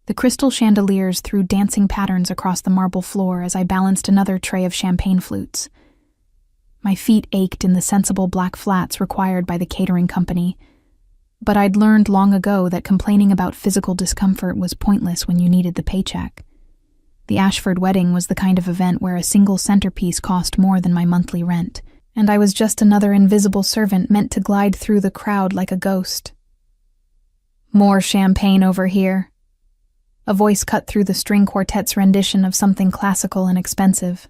The crystal chandeliers threw dancing patterns across the marble floor as I balanced another tray of champagne flutes. My feet ached in the sensible black flats required by the catering company, but I'd learned long ago that complaining about physical discomfort was pointless when you needed the paycheck. The Ashford wedding was the kind of event where a single centerpiece cost more than my monthly rent, and I was just another invisible servant meant to glide through the crowd like a ghost. "More champagne over here." A voice cut through the string quartet's rendition of something classical and expensive.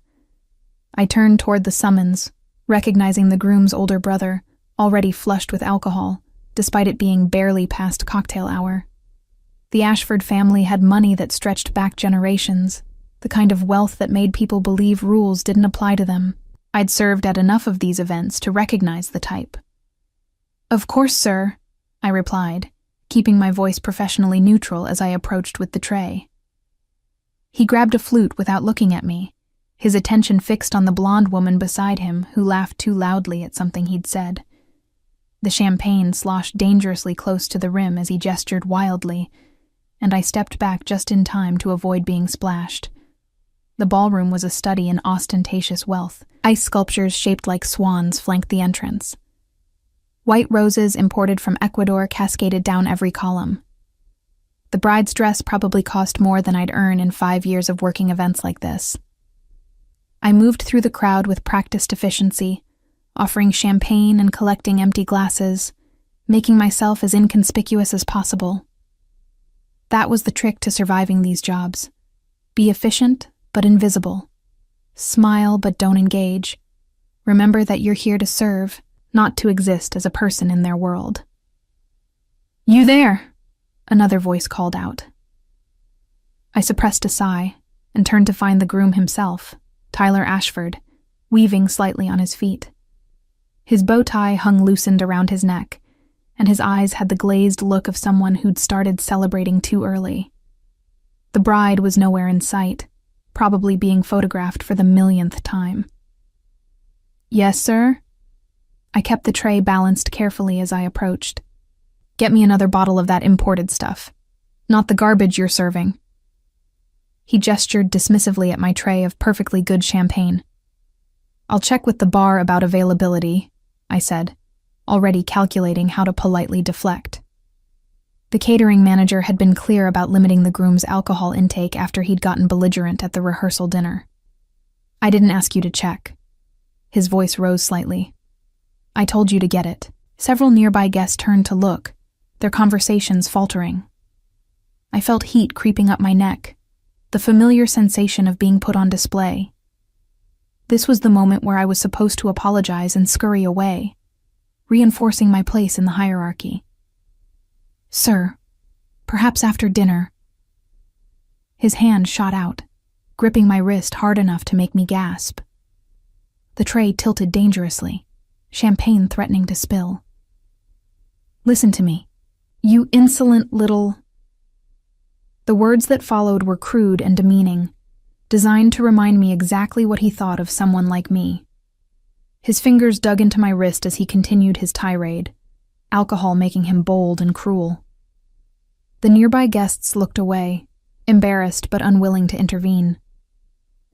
I turned toward the summons, recognizing the groom's older brother, already flushed with alcohol, despite it being barely past cocktail hour. The Ashford family had money that stretched back generations, the kind of wealth that made people believe rules didn't apply to them. I'd served at enough of these events to recognize the type. "Of course, sir," I replied, keeping my voice professionally neutral as I approached with the tray. He grabbed a flute without looking at me, his attention fixed on the blonde woman beside him who laughed too loudly at something he'd said. The champagne sloshed dangerously close to the rim as he gestured wildly, and I stepped back just in time to avoid being splashed. The ballroom was a study in ostentatious wealth. Ice sculptures shaped like swans flanked the entrance. White roses imported from Ecuador cascaded down every column. The bride's dress probably cost more than I'd earn in 5 years of working events like this. I moved through the crowd with practiced efficiency, offering champagne and collecting empty glasses, making myself as inconspicuous as possible. That was the trick to surviving these jobs. Be efficient, but invisible. Smile, but don't engage. Remember that you're here to serve, not to exist as a person in their world. "You there!" another voice called out. I suppressed a sigh and turned to find the groom himself, Tyler Ashford, weaving slightly on his feet. His bow tie hung loosened around his neck, and his eyes had the glazed look of someone who'd started celebrating too early. The bride was nowhere in sight, probably being photographed for the millionth time. "Yes, sir?" I kept the tray balanced carefully as I approached. "Get me another bottle of that imported stuff. Not the garbage you're serving." He gestured dismissively at my tray of perfectly good champagne. "I'll check with the bar about availability," I said, already calculating how to politely deflect. The catering manager had been clear about limiting the groom's alcohol intake after he'd gotten belligerent at the rehearsal dinner. "I didn't ask you to check." His voice rose slightly. "I told you to get it." Several nearby guests turned to look, their conversations faltering. I felt heat creeping up my neck, the familiar sensation of being put on display. This was the moment where I was supposed to apologize and scurry away, reinforcing my place in the hierarchy. "Sir, perhaps after dinner." His hand shot out, gripping my wrist hard enough to make me gasp. The tray tilted dangerously, champagne threatening to spill. "Listen to me, you insolent little..." The words that followed were crude and demeaning, designed to remind me exactly what he thought of someone like me. His fingers dug into my wrist as he continued his tirade, alcohol making him bold and cruel. The nearby guests looked away, embarrassed but unwilling to intervene.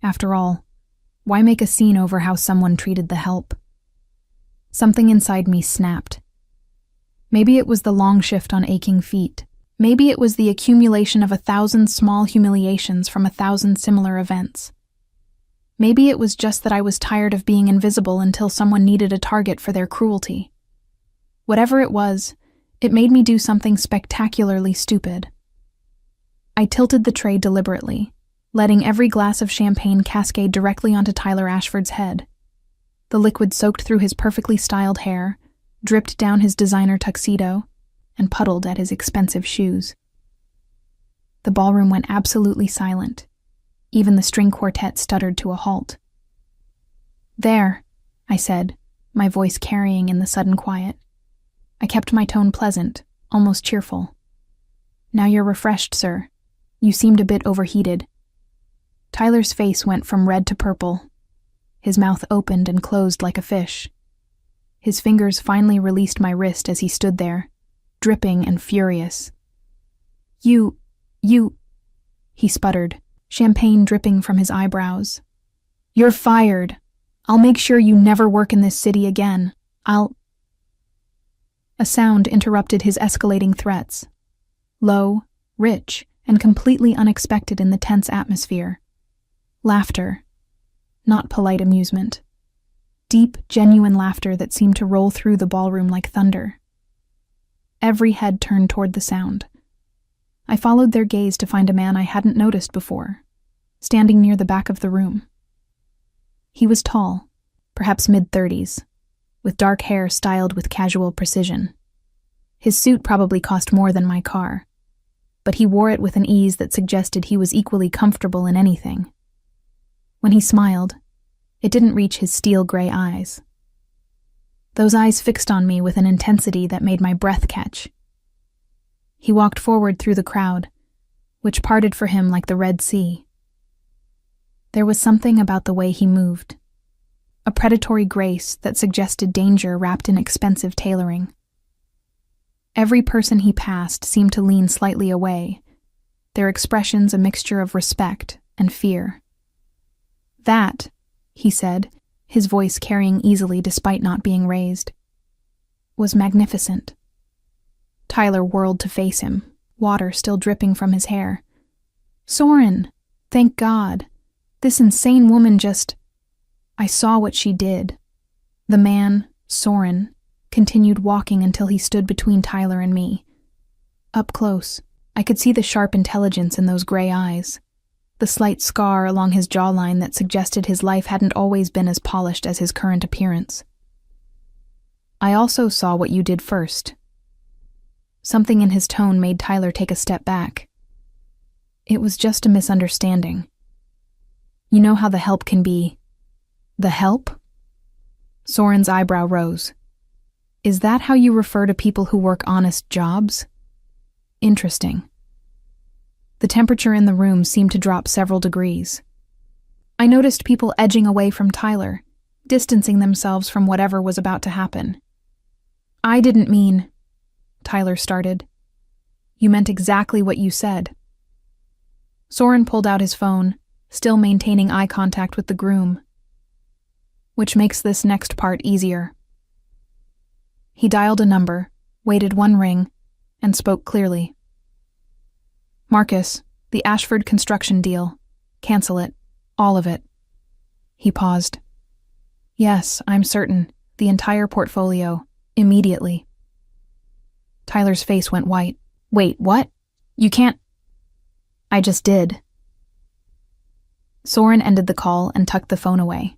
After all, why make a scene over how someone treated the help? Something inside me snapped. Maybe it was the long shift on aching feet. Maybe it was the accumulation of 1,000 small humiliations from 1,000 similar events. Maybe it was just that I was tired of being invisible until someone needed a target for their cruelty. Whatever it was, it made me do something spectacularly stupid. I tilted the tray deliberately, letting every glass of champagne cascade directly onto Tyler Ashford's head. The liquid soaked through his perfectly styled hair, dripped down his designer tuxedo, and puddled at his expensive shoes. The ballroom went absolutely silent. Even the string quartet stuttered to a halt. "There," I said, my voice carrying in the sudden quiet. I kept my tone pleasant, almost cheerful. "Now you're refreshed, sir. You seemed a bit overheated." Tyler's face went from red to purple. His mouth opened and closed like a fish. His fingers finally released my wrist as he stood there, dripping and furious. You, he sputtered, champagne dripping from his eyebrows. "You're fired. I'll make sure you never work in this city again. A sound interrupted his escalating threats. Low, rich, and completely unexpected in the tense atmosphere. Laughter. Not polite amusement. Deep, genuine laughter that seemed to roll through the ballroom like thunder. Every head turned toward the sound. I followed their gaze to find a man I hadn't noticed before, standing near the back of the room. He was tall, perhaps mid-30s, with dark hair styled with casual precision. His suit probably cost more than my car, but he wore it with an ease that suggested he was equally comfortable in anything. When he smiled, it didn't reach his steel-gray eyes. Those eyes fixed on me with an intensity that made my breath catch. He walked forward through the crowd, which parted for him like the Red Sea. There was something about the way he moved, a predatory grace that suggested danger wrapped in expensive tailoring. Every person he passed seemed to lean slightly away, their expressions a mixture of respect and fear. "That," he said, his voice carrying easily despite not being raised, "was magnificent." Tyler whirled to face him, water still dripping from his hair. "Soren! Thank God! This insane woman just... I saw what she did." The man, Soren, continued walking until he stood between Tyler and me. Up close, I could see the sharp intelligence in those gray eyes, the slight scar along his jawline that suggested his life hadn't always been as polished as his current appearance. "I also saw what you did first." Something in his tone made Tyler take a step back. "It was just a misunderstanding. You know how the help can be." "The help?" Soren's eyebrow rose. "Is that how you refer to people who work honest jobs? Interesting." The temperature in the room seemed to drop several degrees. I noticed people edging away from Tyler, distancing themselves from whatever was about to happen. "I didn't mean..." Tyler started. "You meant exactly what you said." Soren pulled out his phone, still maintaining eye contact with the groom. "Which makes this next part easier." He dialed a number, waited one ring, and spoke clearly. "Marcus, the Ashford construction deal. Cancel it. All of it." He paused. "Yes, I'm certain. The entire portfolio. Immediately." Tyler's face went white. "Wait, what? You can't..." "I just did." Soren ended the call and tucked the phone away.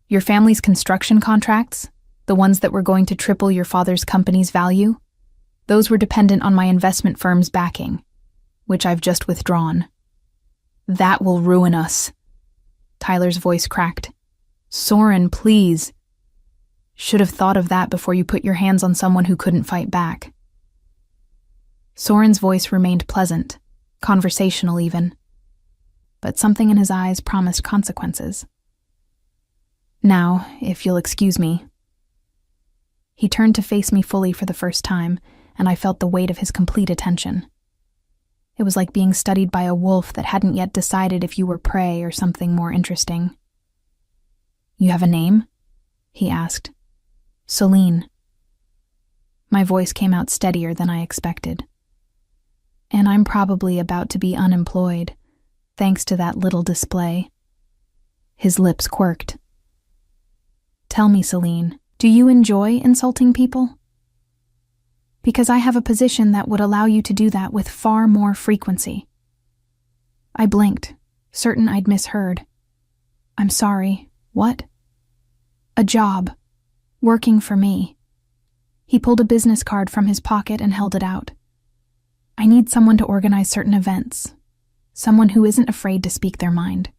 "Your family's construction contracts, the ones that were going to triple your father's company's value, those were dependent on my investment firm's backing, which I've just withdrawn." "That will ruin us." Tyler's voice cracked. "Soren, please." "Should have thought of that before you put your hands on someone who couldn't fight back." Soren's voice remained pleasant, conversational even, but something in his eyes promised consequences. "Now, if you'll excuse me." He turned to face me fully for the first time, and I felt the weight of his complete attention. It was like being studied by a wolf that hadn't yet decided if you were prey or something more interesting. "You have a name?" he asked. "Celine." My voice came out steadier than I expected. "And I'm probably about to be unemployed, thanks to that little display." His lips quirked. "Tell me, Celine, do you enjoy insulting people?" "Because I have a position that would allow you to do that with far more frequency." I blinked, certain I'd misheard. "I'm sorry, what?" "A job. Working for me." He pulled a business card from his pocket and held it out. "I need someone to organize certain events. Someone who isn't afraid to speak their mind.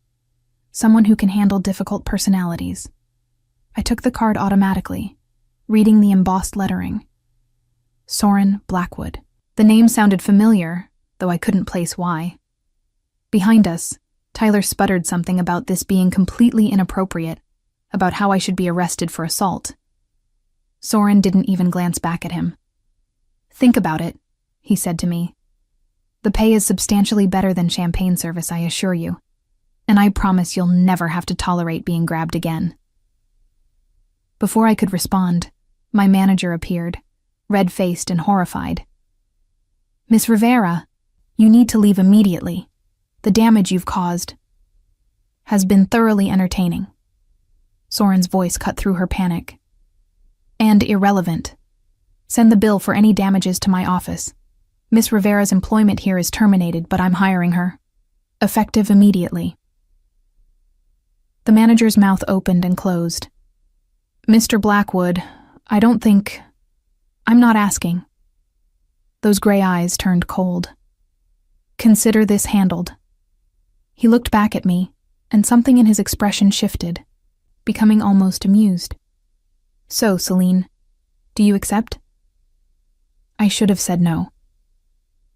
Someone who can handle difficult personalities." I took the card automatically, reading the embossed lettering. Soren Blackwood. The name sounded familiar, though I couldn't place why. Behind us, Tyler sputtered something about this being completely inappropriate, about how I should be arrested for assault. Soren didn't even glance back at him. "Think about it," he said to me. The pay is substantially better than champagne service, I assure you. And I promise you'll never have to tolerate being grabbed again." Before I could respond, my manager appeared, red-faced and horrified. "Miss Rivera, you need to leave immediately. The damage you've caused has been thoroughly entertaining." Soren's voice cut through her panic. "And irrelevant. Send the bill for any damages to my office. Miss Rivera's employment here is terminated, but I'm hiring her. Effective immediately." The manager's mouth opened and closed. "Mr. Blackwood, I don't think... I'm not asking." Those gray eyes turned cold. "Consider this handled." He looked back at me, and something in his expression shifted, becoming almost amused. "So, Celine, do you accept?" I should have said no.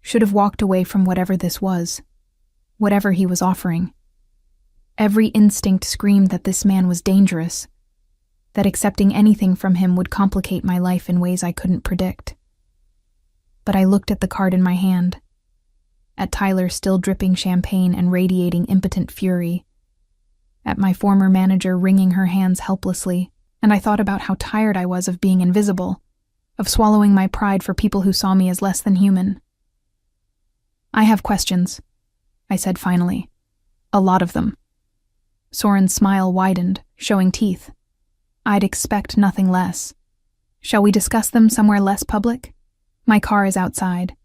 Should have walked away from whatever this was, whatever he was offering. Every instinct screamed that this man was dangerous, that accepting anything from him would complicate my life in ways I couldn't predict. But I looked at the card in my hand, at Tyler still dripping champagne and radiating impotent fury, at my former manager wringing her hands helplessly, and I thought about how tired I was of being invisible, of swallowing my pride for people who saw me as less than human. "I have questions," I said finally. "A lot of them." Soren's smile widened, showing teeth. "I'd expect nothing less. Shall we discuss them somewhere less public? My car is outside."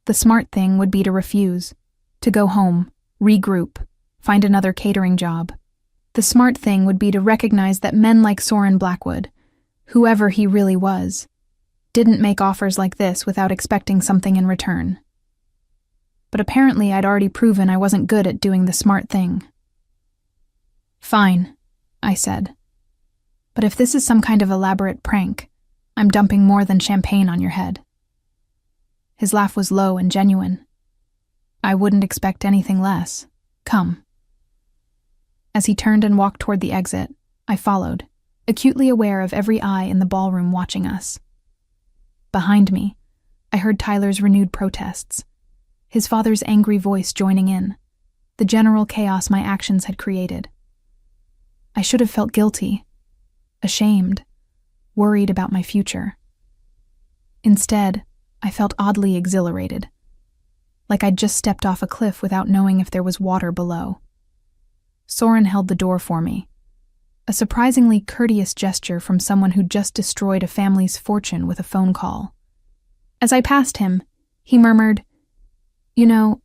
The smart thing would be to refuse, to go home, regroup, find another catering job. The smart thing would be to recognize that men like Soren Blackwood, whoever he really was, didn't make offers like this without expecting something in return. But apparently I'd already proven I wasn't good at doing the smart thing. "Fine," I said. "But if this is some kind of elaborate prank, I'm dumping more than champagne on your head." His laugh was low and genuine. "I wouldn't expect anything less. Come." As he turned and walked toward the exit, I followed, acutely aware of every eye in the ballroom watching us. Behind me, I heard Tyler's renewed protests, his father's angry voice joining in, the general chaos my actions had created. I should have felt guilty, ashamed, worried about my future. Instead, I felt oddly exhilarated, like I'd just stepped off a cliff without knowing if there was water below. Soren held the door for me, a surprisingly courteous gesture from someone who'd just destroyed a family's fortune with a phone call. As I passed him, he murmured, "You know,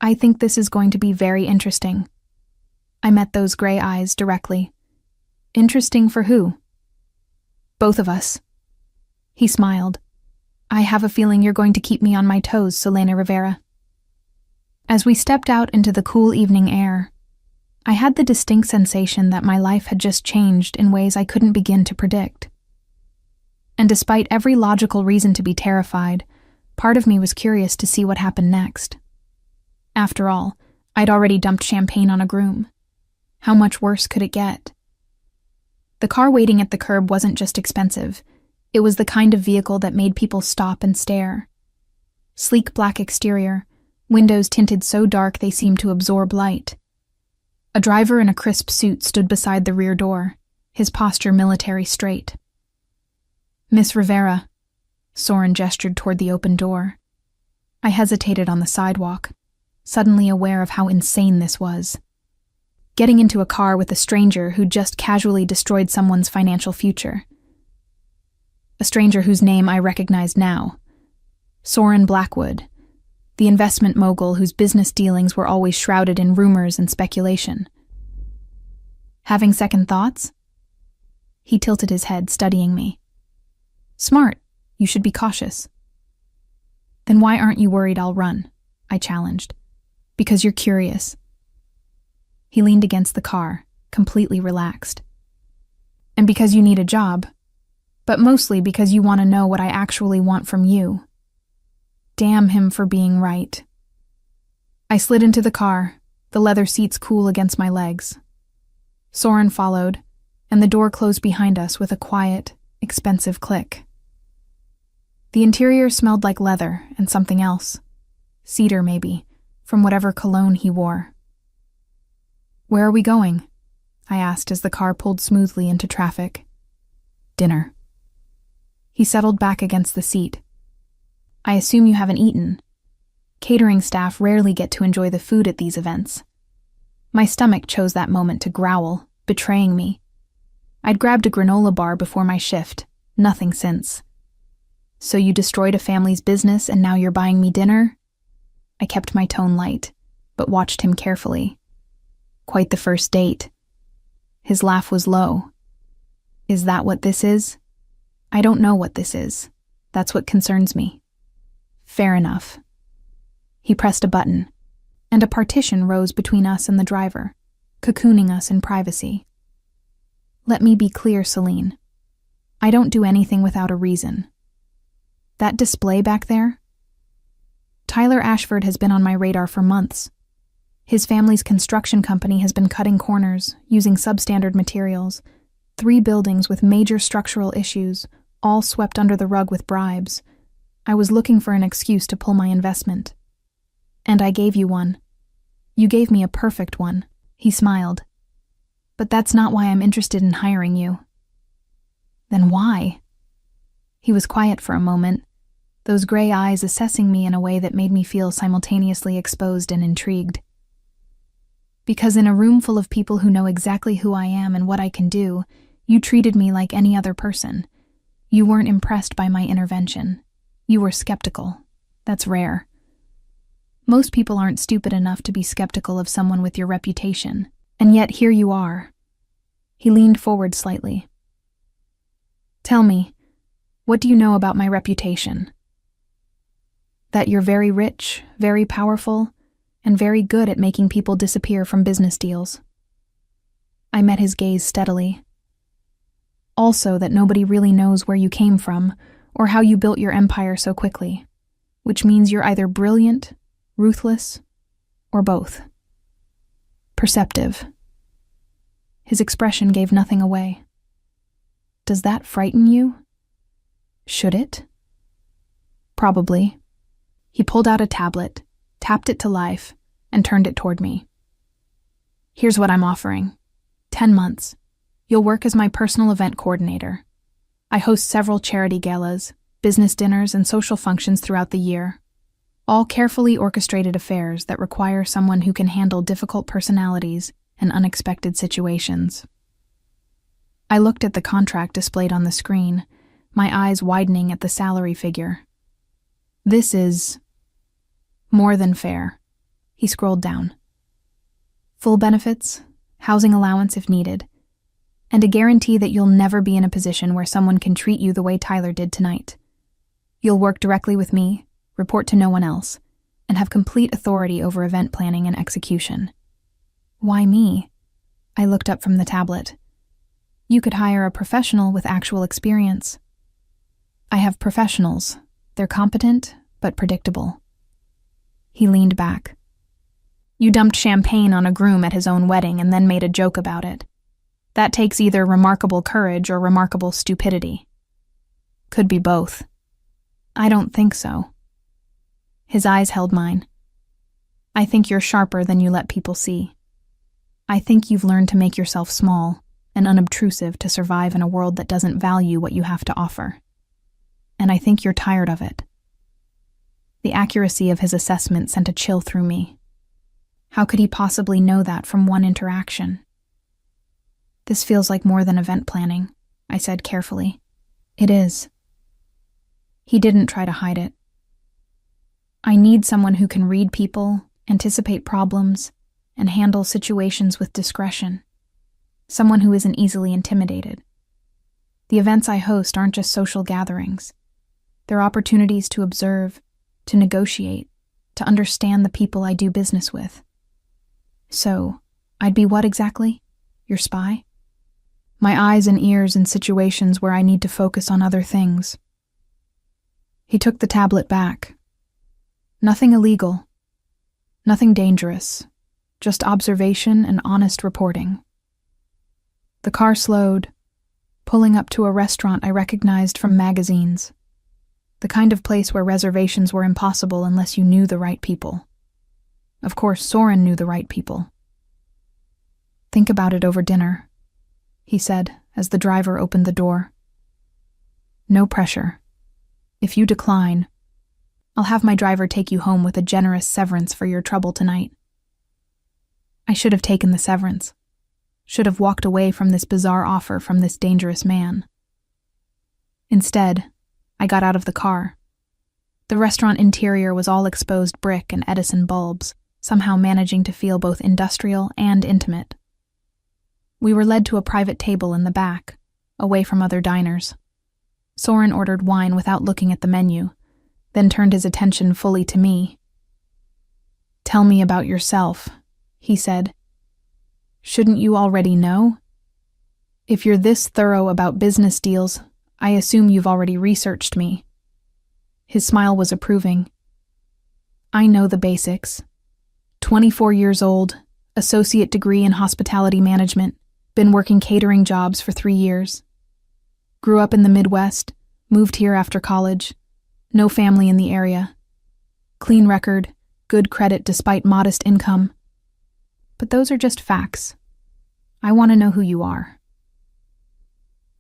I think this is going to be very interesting." I met those gray eyes directly. "Interesting for who?" "Both of us." He smiled. "I have a feeling you're going to keep me on my toes, Selena Rivera." As we stepped out into the cool evening air, I had the distinct sensation that my life had just changed in ways I couldn't begin to predict. And despite every logical reason to be terrified, part of me was curious to see what happened next. After all, I'd already dumped champagne on a groom. How much worse could it get? The car waiting at the curb wasn't just expensive. It was the kind of vehicle that made people stop and stare. Sleek black exterior, windows tinted so dark they seemed to absorb light. A driver in a crisp suit stood beside the rear door, his posture military straight. "Miss Rivera," Soren gestured toward the open door. I hesitated on the sidewalk, suddenly aware of how insane this was. Getting into a car with a stranger who just casually destroyed someone's financial future. A stranger whose name I recognized now. Soren Blackwood, the investment mogul whose business dealings were always shrouded in rumors and speculation. Having second thoughts? He tilted his head, studying me. "Smart. You should be cautious." "Then why aren't you worried I'll run?" I challenged. "Because you're curious." He leaned against the car, completely relaxed. "And because you need a job, but mostly because you want to know what I actually want from you." Damn him for being right. I slid into the car, the leather seats cool against my legs. Soren followed, and the door closed behind us with a quiet, expensive click. The interior smelled like leather and something else. Cedar, maybe, from whatever cologne he wore. "Where are we going?" I asked as the car pulled smoothly into traffic. "Dinner." He settled back against the seat. "I assume you haven't eaten. Catering staff rarely get to enjoy the food at these events." My stomach chose that moment to growl, betraying me. I'd grabbed a granola bar before my shift, nothing since. "So you destroyed a family's business and now you're buying me dinner?" I kept my tone light, but watched him carefully. "Quite the first date." His laugh was low. "Is that what this is?" "I don't know what this is. That's what concerns me." "Fair enough." He pressed a button, and a partition rose between us and the driver, cocooning us in privacy. "Let me be clear, Celine. I don't do anything without a reason. That display back there? Tyler Ashford has been on my radar for months. His family's construction company has been cutting corners, using substandard materials. 3 buildings with major structural issues, all swept under the rug with bribes. I was looking for an excuse to pull my investment. And I gave you one. You gave me a perfect one." He smiled. "But that's not why I'm interested in hiring you." "Then why?" He was quiet for a moment, those gray eyes assessing me in a way that made me feel simultaneously exposed and intrigued. "Because in a room full of people who know exactly who I am and what I can do, you treated me like any other person. You weren't impressed by my intervention. You were skeptical. That's rare. Most people aren't stupid enough to be skeptical of someone with your reputation, and yet here you are." He leaned forward slightly. "Tell me, what do you know about my reputation?" "That you're very rich, very powerful, and very good at making people disappear from business deals." I met his gaze steadily. "Also that nobody really knows where you came from, or how you built your empire so quickly, which means you're either brilliant, ruthless, or both. Perceptive." His expression gave nothing away. "Does that frighten you?" "Should it?" "Probably." He pulled out a tablet, tapped it to life, and turned it toward me. "Here's what I'm offering. 10 months. You'll work as my personal event coordinator. I host several charity galas, business dinners, and social functions throughout the year. All carefully orchestrated affairs that require someone who can handle difficult personalities and unexpected situations." I looked at the contract displayed on the screen, my eyes widening at the salary figure. "This is more than fair." He scrolled down. "Full benefits, housing allowance if needed, and a guarantee that you'll never be in a position where someone can treat you the way Tyler did tonight. You'll work directly with me, report to no one else, and have complete authority over event planning and execution." "Why me?" I looked up from the tablet. "You could hire a professional with actual experience." "I have professionals. They're competent, but predictable." He leaned back. "You dumped champagne on a groom at his own wedding and then made a joke about it. That takes either remarkable courage or remarkable stupidity." "Could be both." "I don't think so." His eyes held mine. "I think you're sharper than you let people see. I think you've learned to make yourself small and unobtrusive to survive in a world that doesn't value what you have to offer. And I think you're tired of it." The accuracy of his assessment sent a chill through me. How could he possibly know that from one interaction? "This feels like more than event planning," I said carefully. "It is." He didn't try to hide it. "I need someone who can read people, anticipate problems, and handle situations with discretion. Someone who isn't easily intimidated. The events I host aren't just social gatherings. They're opportunities to observe, to negotiate, to understand the people I do business with." "So, I'd be what exactly? Your spy?" "My eyes and ears in situations where I need to focus on other things." He took the tablet back. "Nothing illegal. Nothing dangerous. Just observation and honest reporting." The car slowed, pulling up to a restaurant I recognized from magazines. The kind of place where reservations were impossible unless you knew the right people. Of course, Soren knew the right people. "Think about it over dinner," he said as the driver opened the door. "No pressure. If you decline, I'll have my driver take you home with a generous severance for your trouble tonight." I should have taken the severance. Should have walked away from this bizarre offer from this dangerous man. Instead, I got out of the car. The restaurant interior was all exposed brick and Edison bulbs, somehow managing to feel both industrial and intimate. We were led to a private table in the back, away from other diners. Soren ordered wine without looking at the menu, then turned his attention fully to me. "Tell me about yourself," he said. "Shouldn't you already know? If you're this thorough about business deals, I assume you've already researched me." His smile was approving. "I know the basics. 24 years old, associate degree in hospitality management, been working catering jobs for 3 years. Grew up in the Midwest, moved here after college, no family in the area. Clean record, good credit despite modest income. But those are just facts. I want to know who you are."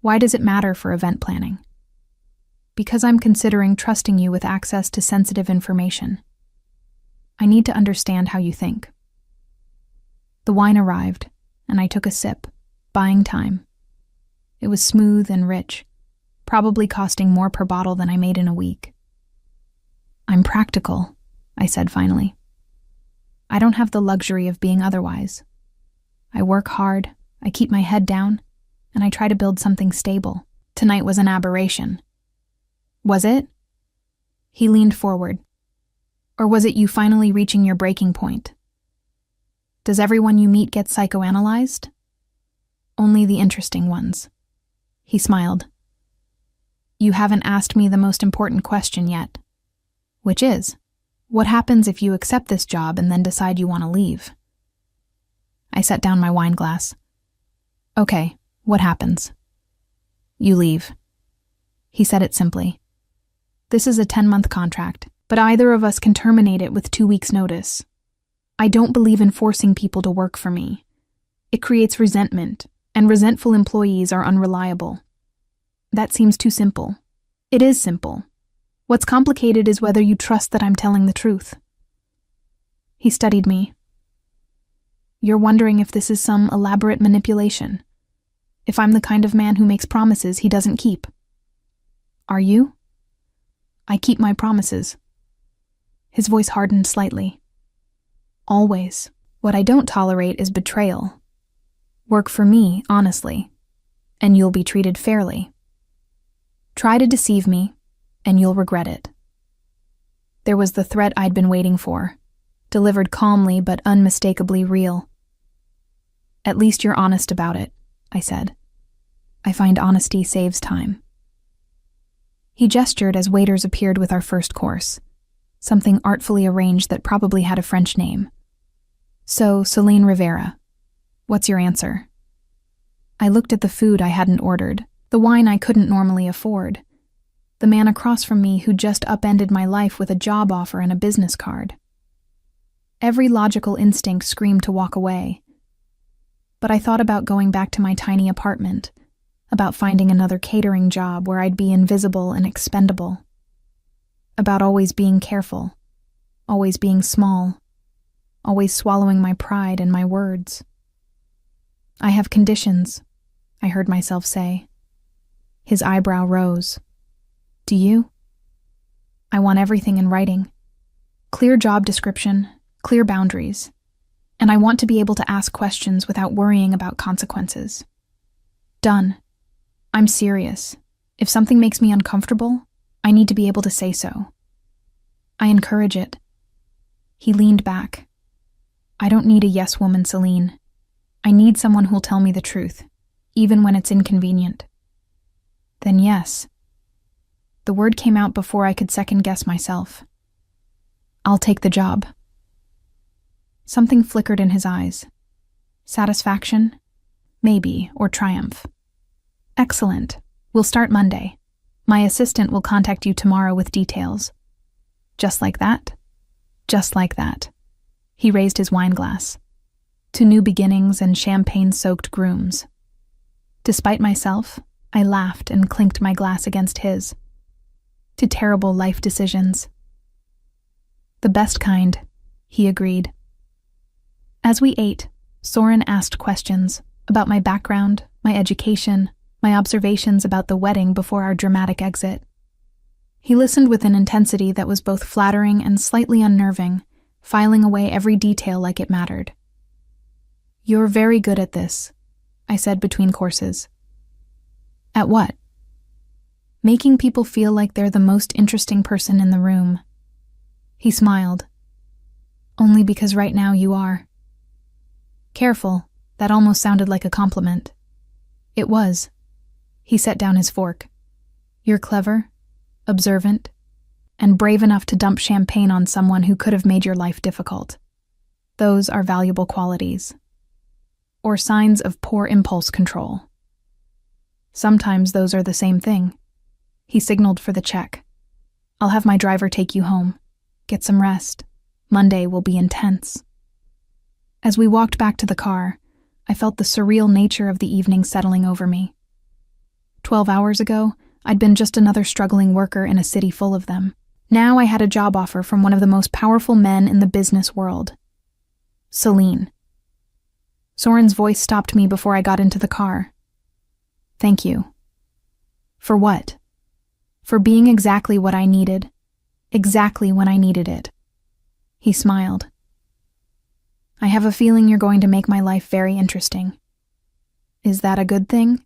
"Why does it matter for event planning?" "Because I'm considering trusting you with access to sensitive information. I need to understand how you think." The wine arrived, and I took a sip, buying time. It was smooth and rich, probably costing more per bottle than I made in a week. "I'm practical," I said finally. "I don't have the luxury of being otherwise. I work hard, I keep my head down, and I try to build something stable. Tonight was an aberration." "Was it?" He leaned forward. "Or was it you finally reaching your breaking point? Does everyone you meet get psychoanalyzed?" "Only the interesting ones." He smiled. "You haven't asked me the most important question yet. Which is, what happens if you accept this job and then decide you want to leave?" I set down my wine glass. "Okay, what happens?" "You leave." He said it simply. "This is a 10-month contract, but either of us can terminate it with 2 weeks' notice. I don't believe in forcing people to work for me. It creates resentment, and resentful employees are unreliable. That seems too simple. It is simple. What's complicated is whether you trust that I'm telling the truth." He studied me. "You're wondering if this is some elaborate manipulation. If I'm the kind of man who makes promises he doesn't keep. Are you?" "I keep my promises." His voice hardened slightly. "Always. What I don't tolerate is betrayal. Work for me, honestly, and you'll be treated fairly. Try to deceive me, and you'll regret it." There was the threat I'd been waiting for, delivered calmly but unmistakably real. "At least you're honest about it," I said. "I find honesty saves time." He gestured as waiters appeared with our first course, something artfully arranged that probably had a French name. "So, Celine Rivera, what's your answer?" I looked at the food I hadn't ordered, the wine I couldn't normally afford, the man across from me who just upended my life with a job offer and a business card. Every logical instinct screamed to walk away. But I thought about going back to my tiny apartment, about finding another catering job where I'd be invisible and expendable, about always being careful, always being small, always swallowing my pride and my words. "I have conditions," I heard myself say. His eyebrow rose. "Do you?" "I want everything in writing. Clear job description, clear boundaries. And I want to be able to ask questions without worrying about consequences." "Done. I'm serious. If something makes me uncomfortable, I need to be able to say so." "I encourage it." He leaned back. "I don't need a yes woman, Celine. I need someone who'll tell me the truth, even when it's inconvenient." "Then yes." The word came out before I could second-guess myself. "I'll take the job." Something flickered in his eyes. Satisfaction? Maybe, or triumph. "Excellent. We'll start Monday. My assistant will contact you tomorrow with details. Just like that? Just like that. He raised his wine glass. To new beginnings and champagne-soaked grooms. Despite myself, I laughed and clinked my glass against his. To terrible life decisions. The best kind, he agreed. As we ate, Soren asked questions about my background, my education, my observations about the wedding before our dramatic exit. He listened with an intensity that was both flattering and slightly unnerving, filing away every detail like it mattered. "You're very good at this," I said between courses. "At what?" "Making people feel like they're the most interesting person in the room." He smiled. "Only because right now you are." Careful, that almost sounded like a compliment. It was. He set down his fork. "You're clever, observant, and brave enough to dump champagne on someone who could have made your life difficult. Those are valuable qualities. Or signs of poor impulse control. Sometimes those are the same thing." He signaled for the check. "I'll have my driver take you home. Get some rest. Monday will be intense." As we walked back to the car, I felt the surreal nature of the evening settling over me. 12 hours ago, I'd been just another struggling worker in a city full of them. Now I had a job offer from one of the most powerful men in the business world. Celine. Soren's voice stopped me before I got into the car. "Thank you." "For what?" "For being exactly what I needed. Exactly when I needed it." He smiled. "I have a feeling you're going to make my life very interesting." "Is that a good thing?"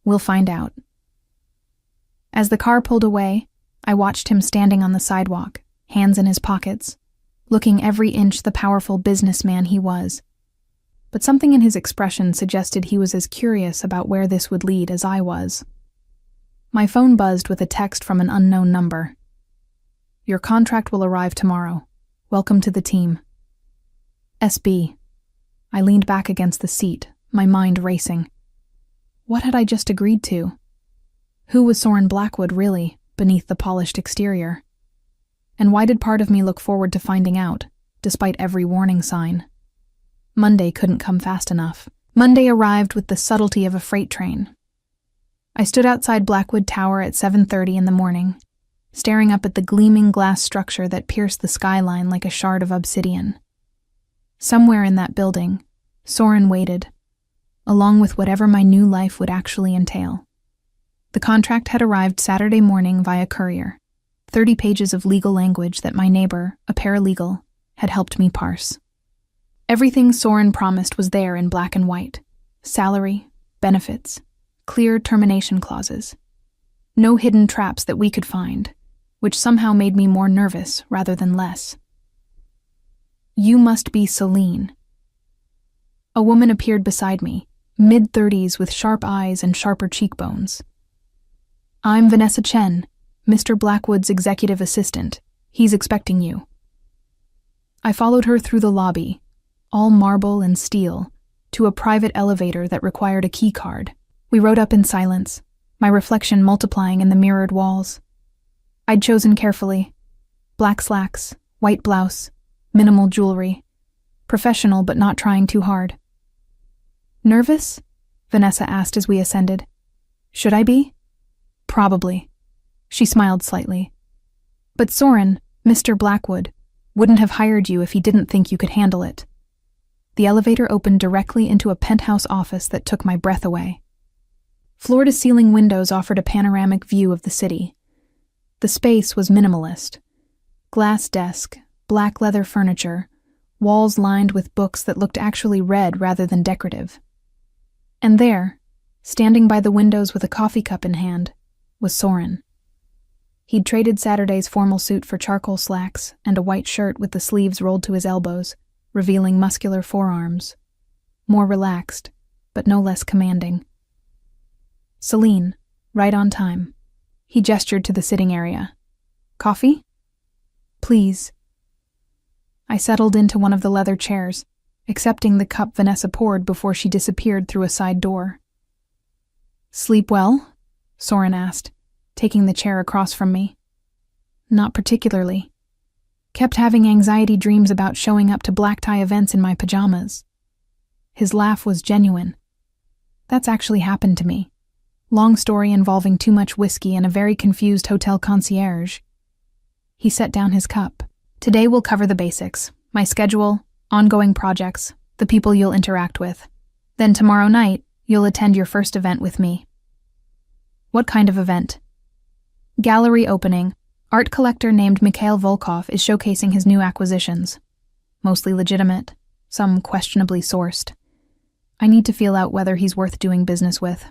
"We'll find out." As the car pulled away, I watched him standing on the sidewalk, hands in his pockets, looking every inch the powerful businessman he was. But something in his expression suggested he was as curious about where this would lead as I was. My phone buzzed with a text from an unknown number. "Your contract will arrive tomorrow. Welcome to the team. SB." I leaned back against the seat, my mind racing. What had I just agreed to? Who was Soren Blackwood really, beneath the polished exterior? And why did part of me look forward to finding out, despite every warning sign? Monday couldn't come fast enough. Monday arrived with the subtlety of a freight train. I stood outside Blackwood Tower at 7:30 in the morning, staring up at the gleaming glass structure that pierced the skyline like a shard of obsidian. Somewhere in that building, Soren waited, along with whatever my new life would actually entail. The contract had arrived Saturday morning via courier, 30 pages of legal language that my neighbor, a paralegal, had helped me parse. Everything Soren promised was there in black and white. Salary, benefits, clear termination clauses. No hidden traps that we could find, which somehow made me more nervous rather than less. "You must be Celine." A woman appeared beside me, mid-30s with sharp eyes and sharper cheekbones. "I'm Vanessa Chen, Mr. Blackwood's executive assistant. He's expecting you." I followed her through the lobby, all marble and steel, to a private elevator that required a key card. We rode up in silence, my reflection multiplying in the mirrored walls. I'd chosen carefully. Black slacks, white blouse, minimal jewelry. Professional but not trying too hard. "Nervous?" Vanessa asked as we ascended. "Should I be?" "Probably." She smiled slightly. "But Soren, Mr. Blackwood, wouldn't have hired you if he didn't think you could handle it." The elevator opened directly into a penthouse office that took my breath away. Floor-to-ceiling windows offered a panoramic view of the city. The space was minimalist. Glass desk, black leather furniture, walls lined with books that looked actually read rather than decorative. And there, standing by the windows with a coffee cup in hand, was Soren. He'd traded Saturday's formal suit for charcoal slacks and a white shirt with the sleeves rolled to his elbows, revealing muscular forearms. More relaxed, but no less commanding. "Celine, right on time." He gestured to the sitting area. "Coffee?" "Please." I settled into one of the leather chairs, accepting the cup Vanessa poured before she disappeared through a side door. "Sleep well?" Soren asked, taking the chair across from me. Not particularly. Kept having anxiety dreams about showing up to black tie events in my pajamas. His laugh was genuine. That's actually happened to me. Long story involving too much whiskey and a very confused hotel concierge. He set down his cup. Today we'll cover the basics, my schedule, ongoing projects, the people you'll interact with. Then tomorrow night, you'll attend your first event with me. What kind of event? Gallery opening. Art collector named Mikhail Volkov is showcasing his new acquisitions. Mostly legitimate, some questionably sourced. I need to feel out whether he's worth doing business with.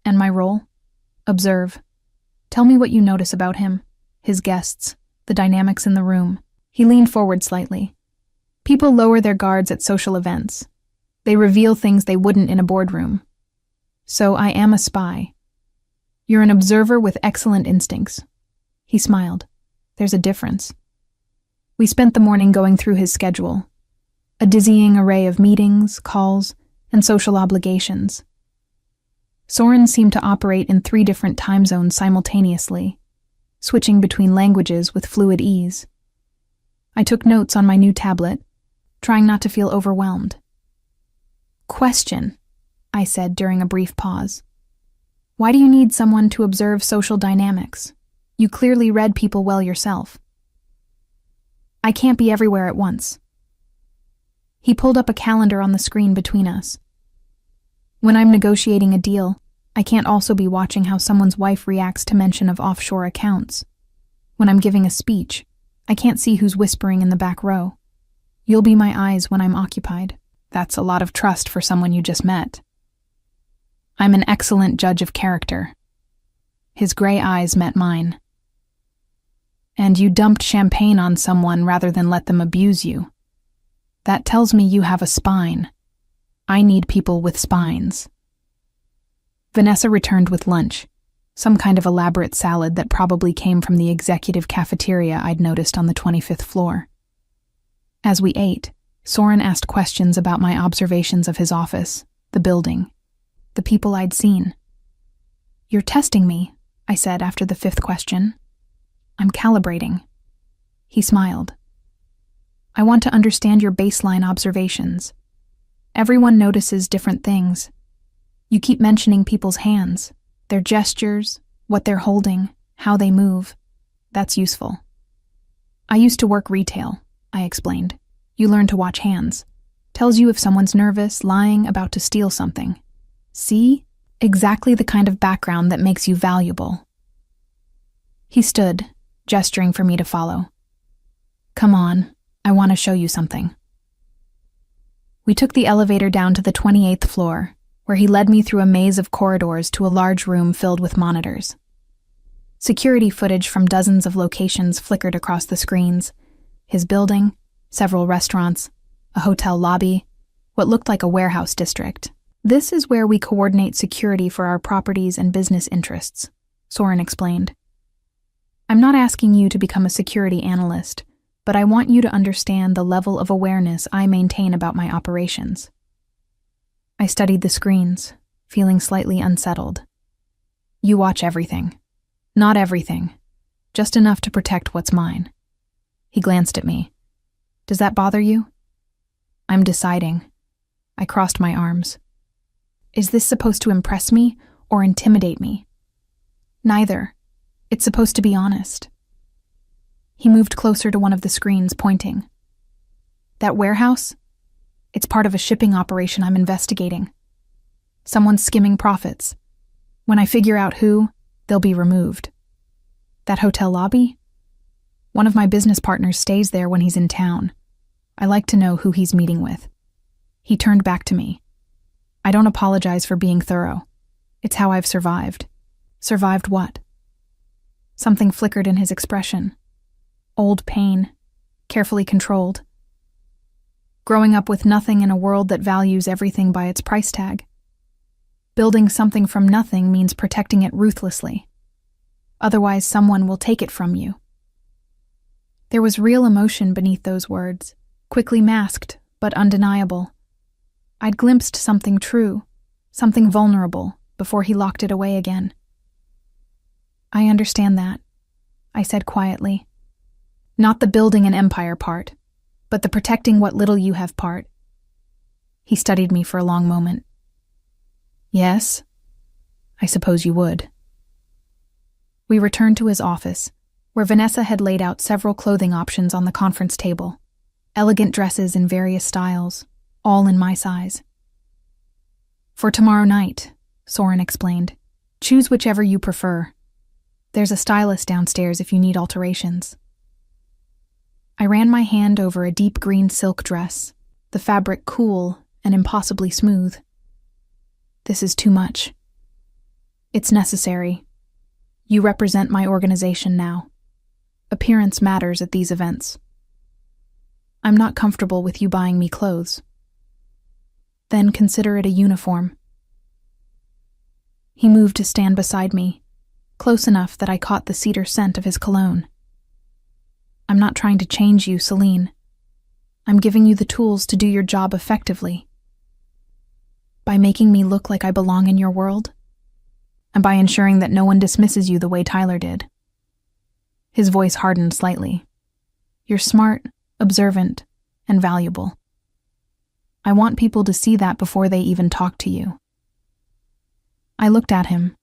And my role? Observe. Tell me what you notice about him, his guests, the dynamics in the room. He leaned forward slightly. People lower their guards at social events. They reveal things they wouldn't in a boardroom. So I am a spy. You're an observer with excellent instincts. He smiled. There's a difference. We spent the morning going through his schedule. A dizzying array of meetings, calls, and social obligations. Soren seemed to operate in 3 different time zones simultaneously, switching between languages with fluid ease. I took notes on my new tablet, trying not to feel overwhelmed. Question, I said during a brief pause. Why do you need someone to observe social dynamics? You clearly read people well yourself. I can't be everywhere at once. He pulled up a calendar on the screen between us. When I'm negotiating a deal, I can't also be watching how someone's wife reacts to mention of offshore accounts. When I'm giving a speech, I can't see who's whispering in the back row. You'll be my eyes when I'm occupied. That's a lot of trust for someone you just met. I'm an excellent judge of character. His gray eyes met mine. And you dumped champagne on someone rather than let them abuse you. That tells me you have a spine. I need people with spines. Vanessa returned with lunch, some kind of elaborate salad that probably came from the executive cafeteria I'd noticed on the 25th floor. As we ate, Soren asked questions about my observations of his office, the building, the people I'd seen. You're testing me, I said after the 5th question. I'm calibrating. He smiled. I want to understand your baseline observations. Everyone notices different things. You keep mentioning people's hands, their gestures, what they're holding, how they move. That's useful. I used to work retail, I explained. You learn to watch hands. Tells you if someone's nervous, lying, about to steal something. See? Exactly the kind of background that makes you valuable. He stood, gesturing for me to follow. Come on, I want to show you something. We took the elevator down to the 28th floor, where he led me through a maze of corridors to a large room filled with monitors. Security footage from dozens of locations flickered across the screens. His building, several restaurants, a hotel lobby, what looked like a warehouse district. This is where we coordinate security for our properties and business interests, Soren explained. I'm not asking you to become a security analyst, but I want you to understand the level of awareness I maintain about my operations. I studied the screens, feeling slightly unsettled. You watch everything. Not everything. Just enough to protect what's mine. He glanced at me. Does that bother you? I'm deciding. I crossed my arms. Is this supposed to impress me or intimidate me? Neither. It's supposed to be honest. He moved closer to one of the screens, pointing. That warehouse? It's part of a shipping operation I'm investigating. Someone's skimming profits. When I figure out who, they'll be removed. That hotel lobby? One of my business partners stays there when he's in town. I like to know who he's meeting with. He turned back to me. I don't apologize for being thorough. It's how I've survived. Survived what? Something flickered in his expression. Old pain, carefully controlled. Growing up with nothing in a world that values everything by its price tag. Building something from nothing means protecting it ruthlessly. Otherwise, someone will take it from you. There was real emotion beneath those words, quickly masked, but undeniable. I'd glimpsed something true, something vulnerable, before he locked it away again. I understand that, I said quietly. Not the building an empire part, but the protecting what little you have part. He studied me for a long moment. Yes, I suppose you would. We returned to his office, where Vanessa had laid out several clothing options on the conference table. Elegant dresses in various styles, all in my size. For tomorrow night, Soren explained, choose whichever you prefer. There's a stylist downstairs if you need alterations. I ran my hand over a deep green silk dress, the fabric cool and impossibly smooth. This is too much. It's necessary. You represent my organization now. Appearance matters at these events. I'm not comfortable with you buying me clothes. Then consider it a uniform. He moved to stand beside me, close enough that I caught the cedar scent of his cologne. I'm not trying to change you, Celine. I'm giving you the tools to do your job effectively. By making me look like I belong in your world, and by ensuring that no one dismisses you the way Tyler did. His voice hardened slightly. You're smart, observant, and valuable. I want people to see that before they even talk to you. I looked at him,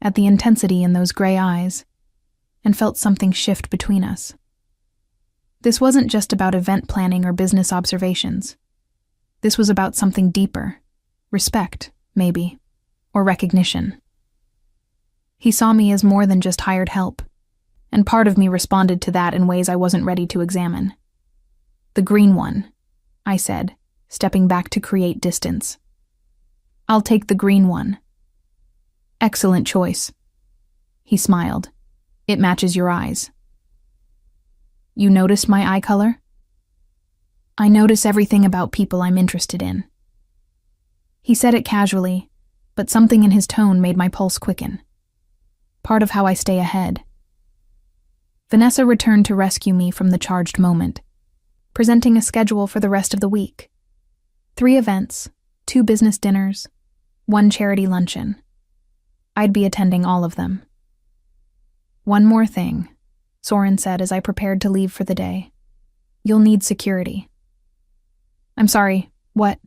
at the intensity in those gray eyes, and felt something shift between us. This wasn't just about event planning or business observations. This was about something deeper. Respect, maybe, or recognition. He saw me as more than just hired help, and part of me responded to that in ways I wasn't ready to examine. The green one, I said, stepping back to create distance. I'll take the green one. Excellent choice. He smiled. It matches your eyes. You noticed my eye color? I notice everything about people I'm interested in. He said it casually, but something in his tone made my pulse quicken. Part of how I stay ahead. Vanessa returned to rescue me from the charged moment, presenting a schedule for the rest of the week. 3 events, 2 business dinners, 1 charity luncheon. I'd be attending all of them. One more thing, Soren said as I prepared to leave for the day. You'll need security. I'm sorry, what?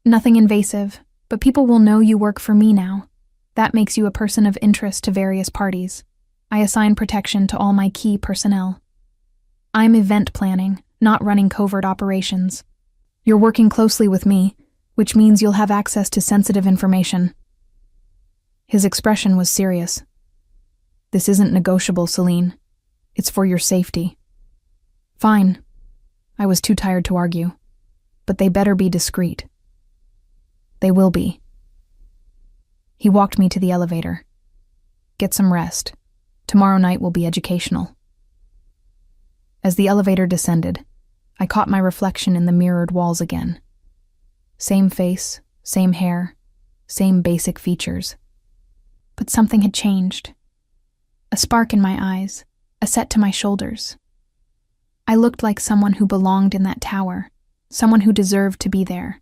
Nothing invasive, but people will know you work for me now. That makes you a person of interest to various parties. I assign protection to all my key personnel. I'm event planning, not running covert operations. You're working closely with me, which means you'll have access to sensitive information. His expression was serious. This isn't negotiable, Celine. It's for your safety. Fine. I was too tired to argue. But they better be discreet. They will be. He walked me to the elevator. Get some rest. Tomorrow night will be educational. As the elevator descended, I caught my reflection in the mirrored walls again. Same face, same hair, same basic features. But something had changed. A spark in my eyes, a set to my shoulders. I looked like someone who belonged in that tower, someone who deserved to be there.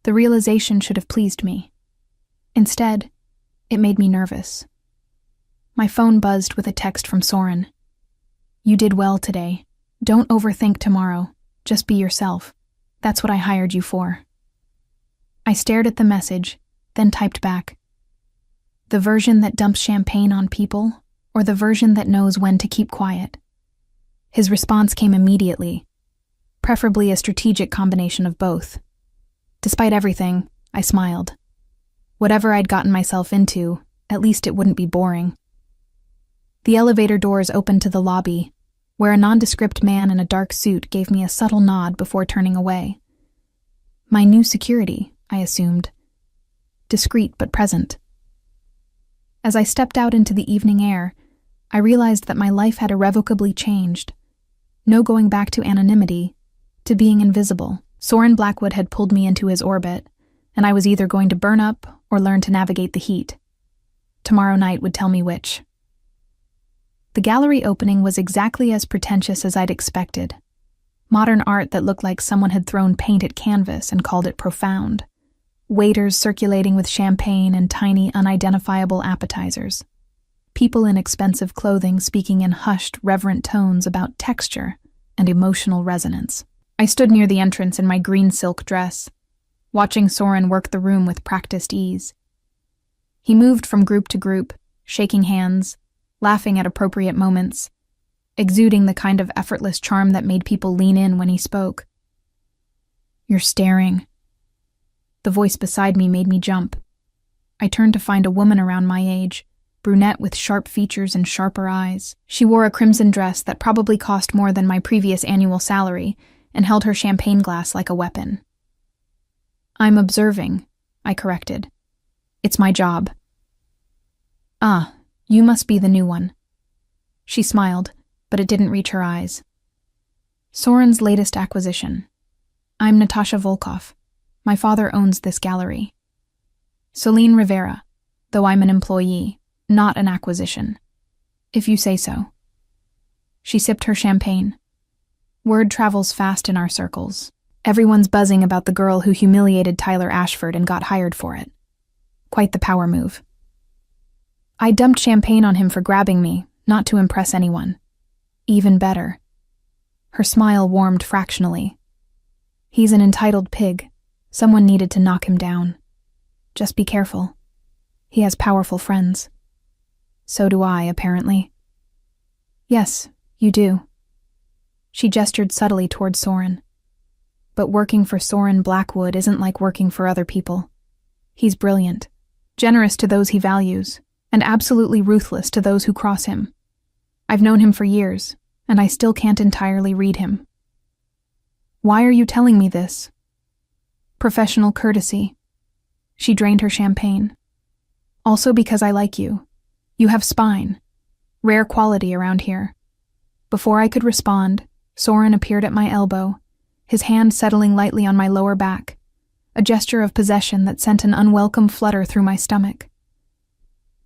The realization should have pleased me. Instead, it made me nervous. My phone buzzed with a text from Soren. You did well today. Don't overthink tomorrow. Just be yourself. That's what I hired you for. I stared at the message, then typed back. The version that dumps champagne on people, or the version that knows when to keep quiet? His response came immediately, preferably a strategic combination of both. Despite everything, I smiled. Whatever I'd gotten myself into, at least it wouldn't be boring. The elevator doors opened to the lobby, where a nondescript man in a dark suit gave me a subtle nod before turning away. My new security, I assumed. Discreet but present. As I stepped out into the evening air, I realized that my life had irrevocably changed. No going back to anonymity, to being invisible. Soren Blackwood had pulled me into his orbit, and I was either going to burn up or learn to navigate the heat. Tomorrow night would tell me which. The gallery opening was exactly as pretentious as I'd expected. Modern art that looked like someone had thrown paint at canvas and called it profound. Waiters circulating with champagne and tiny, unidentifiable appetizers. people in expensive clothing speaking in hushed, reverent tones about texture and emotional resonance. I stood near the entrance in my green silk dress, watching Soren work the room with practiced ease. He moved from group to group, shaking hands, laughing at appropriate moments, exuding the kind of effortless charm that made people lean in when he spoke. "You're staring." The voice beside me made me jump. I turned to find a woman around my age, brunette with sharp features and sharper eyes. She wore a crimson dress that probably cost more than my previous annual salary and held her champagne glass like a weapon. "I'm observing," I corrected. "It's my job." "Ah, you must be the new one." She smiled, but it didn't reach her eyes. "Soren's latest acquisition. I'm Natasha Volkov. My father owns this gallery. Celine Rivera, though I'm an employee, not an acquisition. If you say so." She sipped her champagne. Word travels fast in our circles. Everyone's buzzing about the girl who humiliated Tyler Ashford and got hired for it. Quite the power move. I dumped champagne on him for grabbing me, not to impress anyone. Even better. Her smile warmed fractionally. "He's an entitled pig. Someone needed to knock him down. Just be careful. He has powerful friends." "So do I, apparently." "Yes, you do." She gestured subtly toward Soren. "But working for Soren Blackwood isn't like working for other people. He's brilliant, generous to those he values, and absolutely ruthless to those who cross him. I've known him for years, and I still can't entirely read him." "Why are you telling me this?" "Professional courtesy." She drained her champagne. "Also because I like you. You have spine. Rare quality around here." Before I could respond, Soren appeared at my elbow, his hand settling lightly on my lower back, a gesture of possession that sent an unwelcome flutter through my stomach.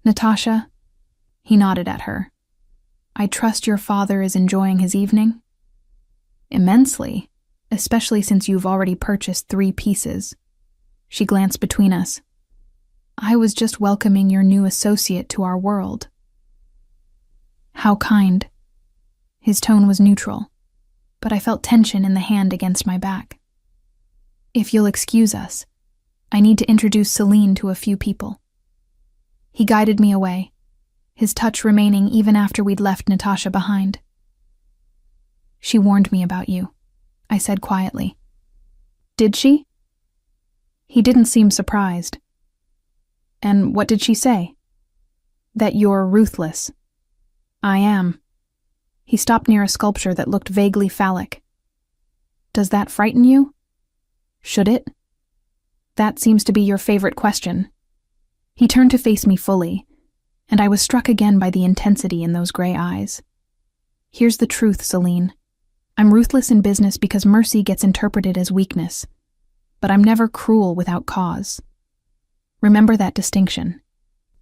"Natasha," he nodded at her, "I trust your father is enjoying his evening?" "Immensely, especially since you've already purchased 3 pieces." She glanced between us. "I was just welcoming your new associate to our world." "How kind." His tone was neutral, but I felt tension in the hand against my back. "If you'll excuse us, I need to introduce Celine to a few people." He guided me away, his touch remaining even after we'd left Natasha behind. "She warned me about you," I said quietly. "Did she?" He didn't seem surprised. "And what did she say?" "That you're ruthless." "I am." He stopped near a sculpture that looked vaguely phallic. "Does that frighten you?" "Should it?" "That seems to be your favorite question." He turned to face me fully, and I was struck again by the intensity in those gray eyes. "Here's the truth, Celine. I'm ruthless in business because mercy gets interpreted as weakness, but I'm never cruel without cause. Remember that distinction.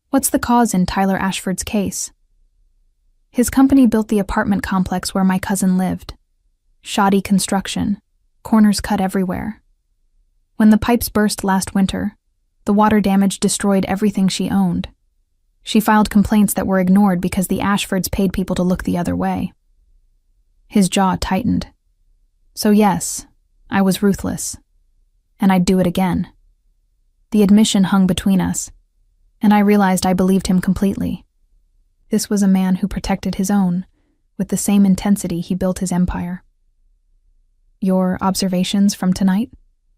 What's the cause in Tyler Ashford's case?" His company built the apartment complex where my cousin lived. Shoddy construction, corners cut everywhere. When the pipes burst last winter, the water damage destroyed everything she owned. She filed complaints that were ignored because the Ashfords paid people to look the other way. His jaw tightened. "So yes, I was ruthless. And I'd do it again." The admission hung between us, and I realized I believed him completely. This was a man who protected his own, with the same intensity he built his empire. "Your observations from tonight?"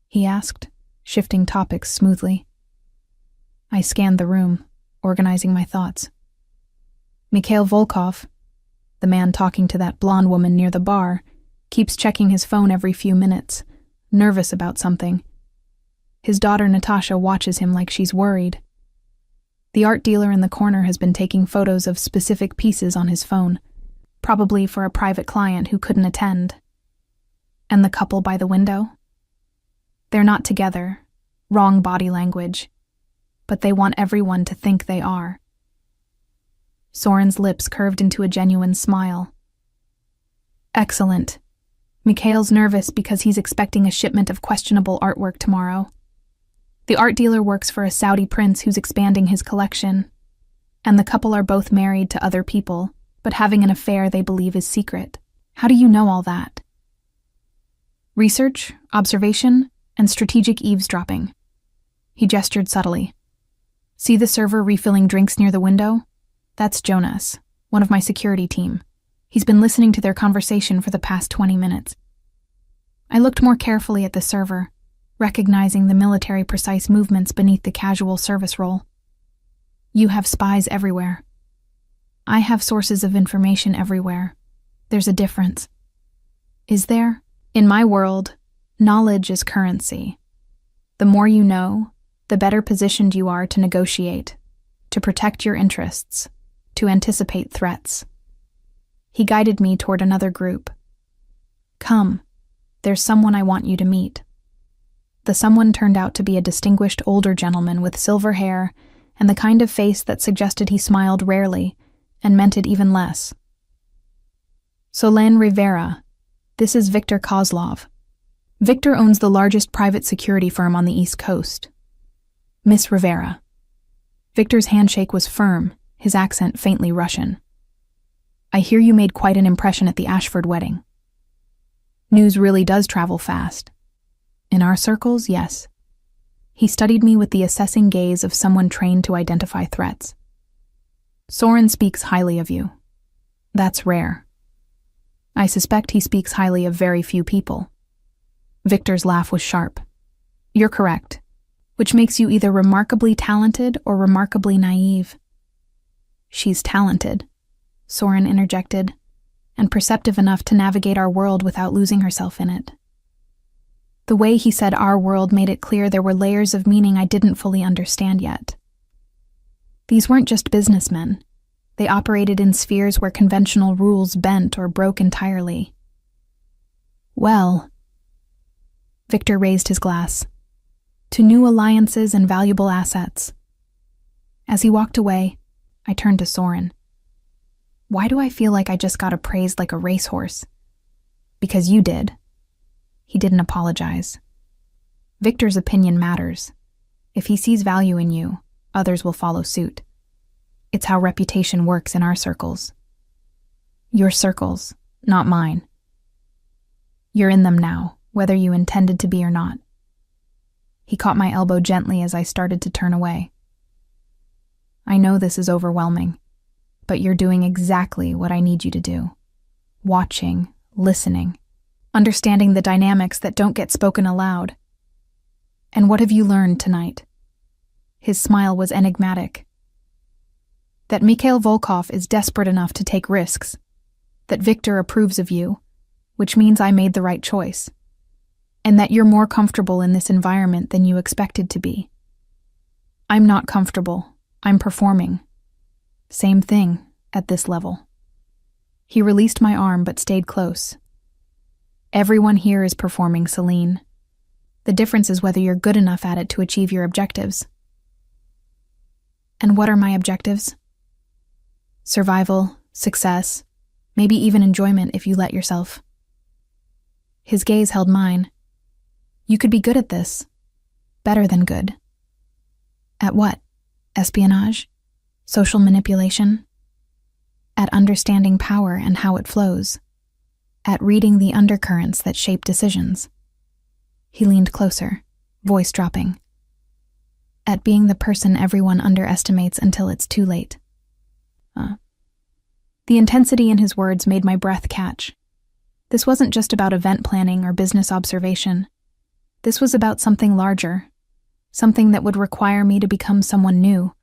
he asked, shifting topics smoothly. I scanned the room, organizing my thoughts. Mikhail Volkov, the man talking to that blonde woman near the bar, keeps checking his phone every few minutes, nervous about something. His daughter Natasha watches him like she's worried. The art dealer in the corner has been taking photos of specific pieces on his phone, probably for a private client who couldn't attend. And the couple by the window? They're not together, wrong body language, but they want everyone to think they are. Soren's lips curved into a genuine smile. "Excellent. Mikhail's nervous because he's expecting a shipment of questionable artwork tomorrow. The art dealer works for a Saudi prince who's expanding his collection. And the couple are both married to other people, but having an affair they believe is secret. How do you know all that? Research, observation, and strategic eavesdropping. He gestured subtly. See the server refilling drinks near the window? That's Jonas, one of my security team. He's been listening to their conversation for the past 20 minutes. I looked more carefully at the server, recognizing the military-precise movements beneath the casual service role. You have spies everywhere. I have sources of information everywhere. There's a difference. Is there? In my world, knowledge is currency. The more you know, the better positioned you are to negotiate, to protect your interests, to anticipate threats. He guided me toward another group. Come, there's someone I want you to meet. The someone turned out to be a distinguished older gentleman with silver hair and the kind of face that suggested he smiled rarely and meant it even less. Solane Rivera, this is Victor Kozlov. Victor owns the largest private security firm on the East Coast. Miss Rivera. Victor's handshake was firm, his accent faintly Russian. I hear you made quite an impression at the Ashford wedding. News really does travel fast. In our circles, yes. He studied me with the assessing gaze of someone trained to identify threats. Soren speaks highly of you. That's rare. I suspect he speaks highly of very few people. Victor's laugh was sharp. You're correct, which makes you either remarkably talented or remarkably naive. She's talented, Soren interjected, and perceptive enough to navigate our world without losing herself in it. The way he said our world made it clear there were layers of meaning I didn't fully understand yet. These weren't just businessmen. They operated in spheres where conventional rules bent or broke entirely. Well, Victor raised his glass. To new alliances and valuable assets. As he walked away, I turned to Soren. Why do I feel like I just got appraised like a racehorse? Because you did. He didn't apologize. Victor's opinion matters. If he sees value in you, others will follow suit. It's how reputation works in our circles. Your circles, not mine. You're in them now, whether you intended to be or not. He caught my elbow gently as I started to turn away. I know this is overwhelming, but you're doing exactly what I need you to do. Watching, listening, understanding the dynamics that don't get spoken aloud. And what have you learned tonight? His smile was enigmatic. That Mikhail Volkov is desperate enough to take risks. That Victor approves of you, which means I made the right choice. And that you're more comfortable in this environment than you expected to be. I'm not comfortable. I'm performing. Same thing, at this level. He released my arm but stayed close. Everyone here is performing, Celine. The difference is whether you're good enough at it to achieve your objectives. And what are my objectives? Survival, success, maybe even enjoyment if you let yourself. His gaze held mine. You could be good at this. Better than good. At what? Espionage? Social manipulation? At understanding power and how it flows. At reading the undercurrents that shape decisions. He leaned closer, voice dropping. At being the person everyone underestimates until it's too late. The intensity in his words made my breath catch. This wasn't just about event planning or business observation. This was about something larger, something that would require me to become someone new,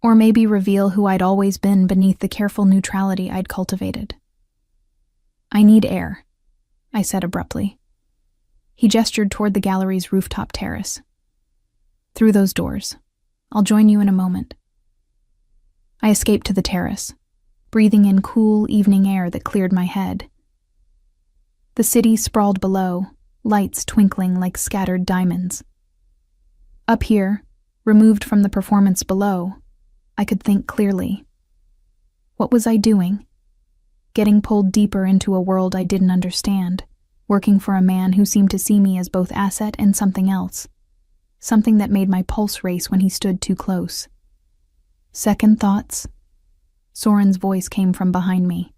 or maybe reveal who I'd always been beneath the careful neutrality I'd cultivated. I need air, I said abruptly. He gestured toward the gallery's rooftop terrace. Through those doors. I'll join you in a moment. I escaped to the terrace, breathing in cool evening air that cleared my head. The city sprawled below, lights twinkling like scattered diamonds. Up here, removed from the performance below, I could think clearly. What was I doing? Getting pulled deeper into a world I didn't understand, working for a man who seemed to see me as both asset and something else, something that made my pulse race when he stood too close. Second thoughts? Soren's voice came from behind me.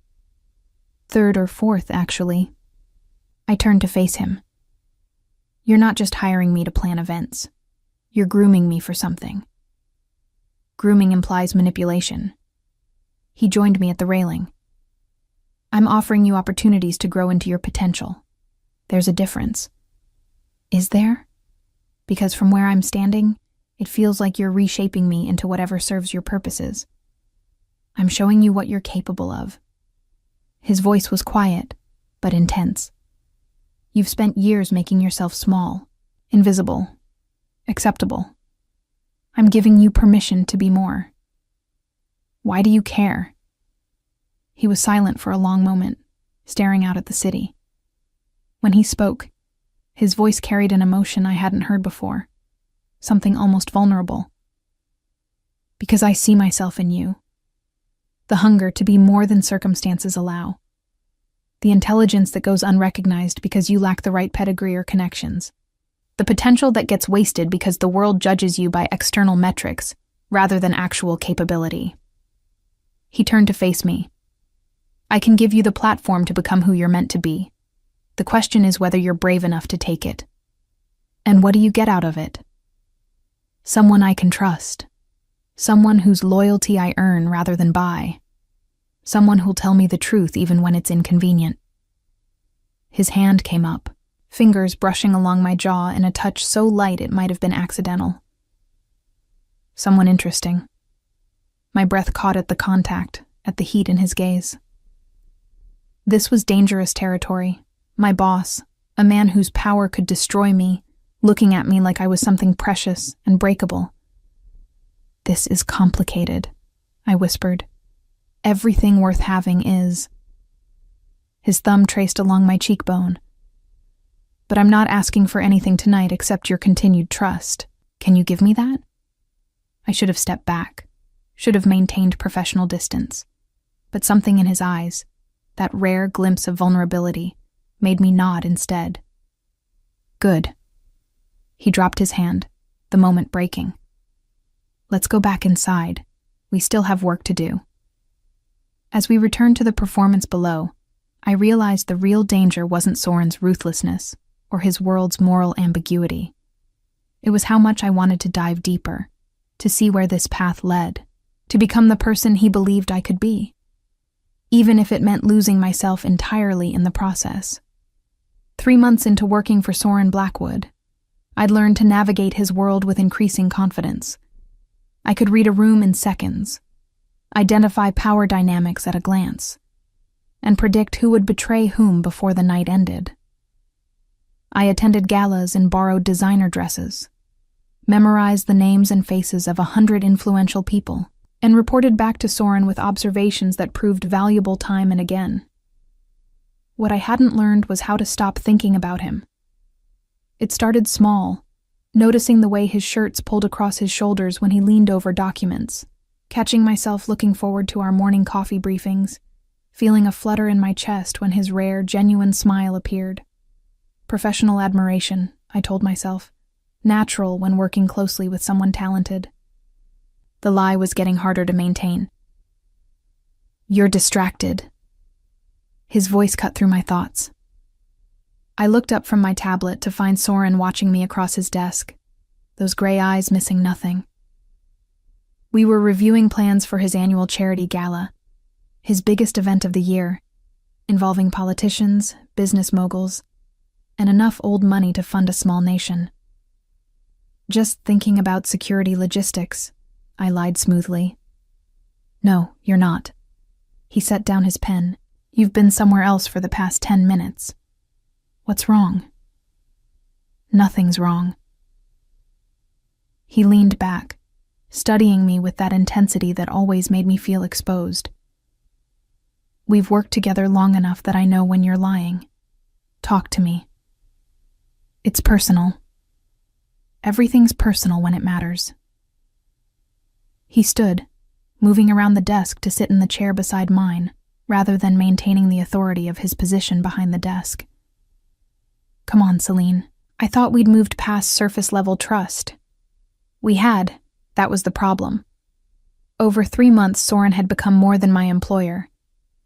Third or fourth, actually. I turned to face him. You're not just hiring me to plan events. You're grooming me for something. Grooming implies manipulation. He joined me at the railing. I'm offering you opportunities to grow into your potential. There's a difference. Is there? Because from where I'm standing, it feels like you're reshaping me into whatever serves your purposes. I'm showing you what you're capable of. His voice was quiet, but intense. You've spent years making yourself small, invisible, acceptable. I'm giving you permission to be more. Why do you care? He was silent for a long moment, staring out at the city. When he spoke, his voice carried an emotion I hadn't heard before, something almost vulnerable. Because I see myself in you. The hunger to be more than circumstances allow. The intelligence that goes unrecognized because you lack the right pedigree or connections. The potential that gets wasted because the world judges you by external metrics rather than actual capability. He turned to face me. I can give you the platform to become who you're meant to be. The question is whether you're brave enough to take it. And what do you get out of it? Someone I can trust. Someone whose loyalty I earn rather than buy. Someone who'll tell me the truth even when it's inconvenient. His hand came up, fingers brushing along my jaw in a touch so light it might have been accidental. Someone interesting. My breath caught at the contact, at the heat in his gaze. This was dangerous territory. My boss, a man whose power could destroy me, looking at me like I was something precious and breakable. This is complicated, I whispered. Everything worth having is. His thumb traced along my cheekbone. But I'm not asking for anything tonight except your continued trust. Can you give me that? I should have stepped back, should have maintained professional distance. But something in his eyes, that rare glimpse of vulnerability, made me nod instead. Good. He dropped his hand, the moment breaking. Let's go back inside. We still have work to do. As we returned to the performance below, I realized the real danger wasn't Soren's ruthlessness or his world's moral ambiguity. It was how much I wanted to dive deeper, to see where this path led, to become the person he believed I could be, even if it meant losing myself entirely in the process. 3 months into working for Soren Blackwood, I'd learned to navigate his world with increasing confidence. I could read a room in seconds, identify power dynamics at a glance, and predict who would betray whom before the night ended. I attended galas in borrowed designer dresses, memorized the names and faces of 100 influential people, and reported back to Soren with observations that proved valuable time and again. What I hadn't learned was how to stop thinking about him. It started small, noticing the way his shirts pulled across his shoulders when he leaned over documents, catching myself looking forward to our morning coffee briefings, feeling a flutter in my chest when his rare, genuine smile appeared. Professional admiration, I told myself, natural when working closely with someone talented. The lie was getting harder to maintain. You're distracted. His voice cut through my thoughts. I looked up from my tablet to find Soren watching me across his desk, those gray eyes missing nothing. We were reviewing plans for his annual charity gala, his biggest event of the year, involving politicians, business moguls, and enough old money to fund a small nation. Just thinking about security logistics, I lied smoothly. No, you're not. He set down his pen. You've been somewhere else for the past 10 minutes. What's wrong? Nothing's wrong. He leaned back, studying me with that intensity that always made me feel exposed. We've worked together long enough that I know when you're lying. Talk to me. It's personal. Everything's personal when it matters. He stood, moving around the desk to sit in the chair beside mine, rather than maintaining the authority of his position behind the desk. Come on, Celine. I thought we'd moved past surface-level trust. We had. That was the problem. Over 3 months, Soren had become more than my employer.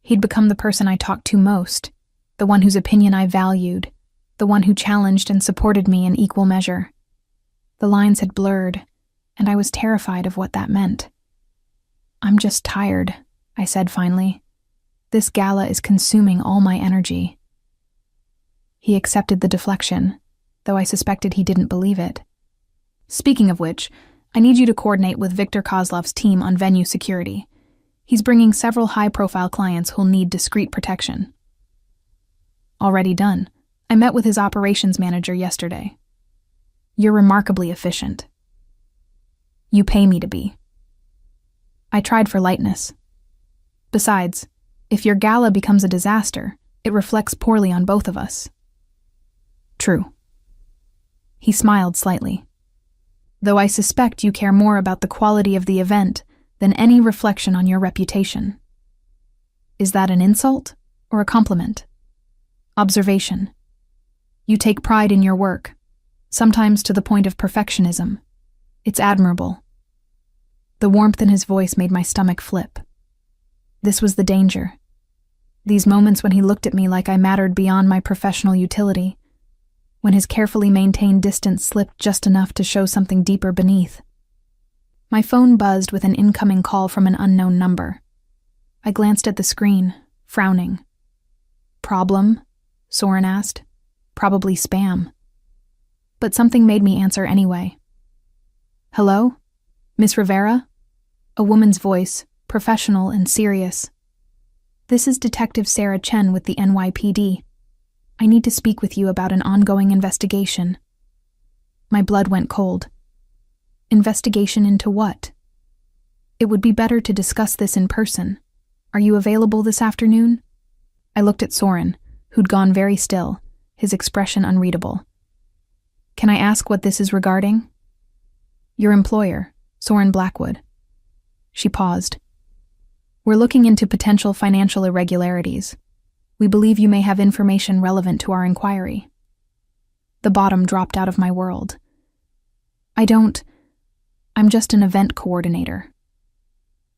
He'd become the person I talked to most, the one whose opinion I valued, the one who challenged and supported me in equal measure. The lines had blurred, and I was terrified of what that meant. "I'm just tired," I said finally. "This gala is consuming all my energy." He accepted the deflection, though I suspected he didn't believe it. "Speaking of which, I need you to coordinate with Viktor Kozlov's team on venue security. He's bringing several high-profile clients who'll need discreet protection." "Already done. I met with his operations manager yesterday." "You're remarkably efficient." "You pay me to be." I tried for lightness. "Besides, if your gala becomes a disaster, it reflects poorly on both of us." "True." He smiled slightly. "Though I suspect you care more about the quality of the event than any reflection on your reputation." Is that an insult or a compliment? Observation. You take pride in your work, sometimes to the point of perfectionism. It's admirable. The warmth in his voice made my stomach flip. This was the danger. These moments when he looked at me like I mattered beyond my professional utility, when his carefully maintained distance slipped just enough to show something deeper beneath. My phone buzzed with an incoming call from an unknown number. I glanced at the screen, frowning. "Problem?" Soren asked. "Probably spam." But something made me answer anyway. "Hello? Miss Rivera?" A woman's voice, professional and serious. "This is Detective Sarah Chen with the NYPD. I need to speak with you about an ongoing investigation." My blood went cold. Investigation into what? "It would be better to discuss this in person. Are you available this afternoon?" I looked at Soren, who'd gone very still, his expression unreadable. "Can I ask what this is regarding?" "Your employer, Soren Blackwood." She paused. "We're looking into potential financial irregularities. We believe you may have information relevant to our inquiry." The bottom dropped out of my world. I'm just an event coordinator."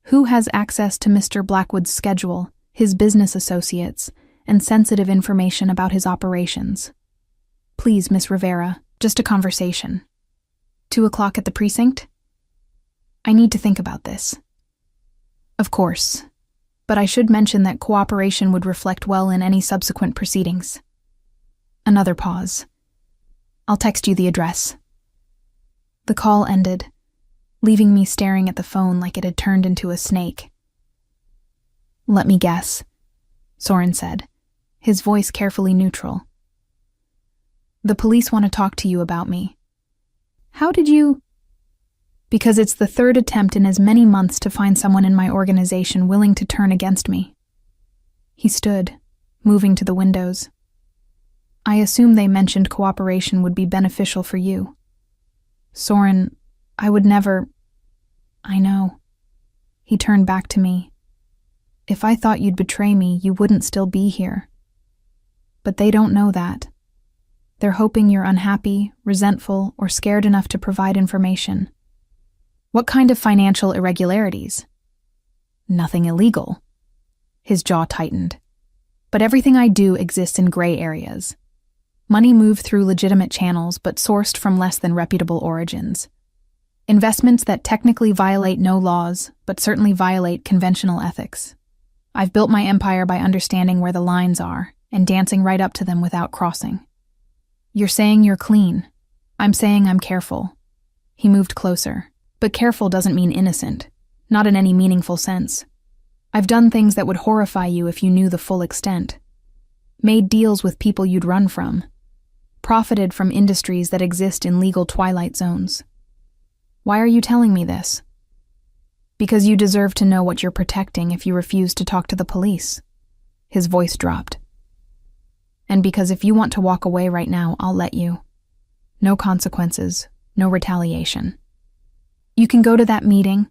"Who has access to Mr. Blackwood's schedule, his business associates, and sensitive information about his operations?" "Please, Miss Rivera, just a conversation." 2:00 at the precinct?" "I need to think about this." "Of course. But I should mention that cooperation would reflect well in any subsequent proceedings." Another pause. "I'll text you the address." The call ended, leaving me staring at the phone like it had turned into a snake. "Let me guess," Soren said, his voice carefully neutral. "The police want to talk to you about me." "How did you—" "Because it's the third attempt in as many months to find someone in my organization willing to turn against me." He stood, moving to the windows. "I assume they mentioned cooperation would be beneficial for you." "Soren, I would never—" "I know." He turned back to me. "If I thought you'd betray me, you wouldn't still be here. But they don't know that. They're hoping you're unhappy, resentful, or scared enough to provide information." "What kind of financial irregularities?" "Nothing illegal." His jaw tightened. "But everything I do exists in gray areas. Money moved through legitimate channels but sourced from less than reputable origins. Investments that technically violate no laws, but certainly violate conventional ethics. I've built my empire by understanding where the lines are and dancing right up to them without crossing." "You're saying you're clean. I'm saying I'm careful." He moved closer. "But careful doesn't mean innocent, not in any meaningful sense. I've done things that would horrify you if you knew the full extent. Made deals with people you'd run from. Profited from industries that exist in legal twilight zones. Why are you telling me this?" "Because you deserve to know what you're protecting if you refuse to talk to the police." His voice dropped. "And because if you want to walk away right now, I'll let you. No consequences, no retaliation. You can go to that meeting,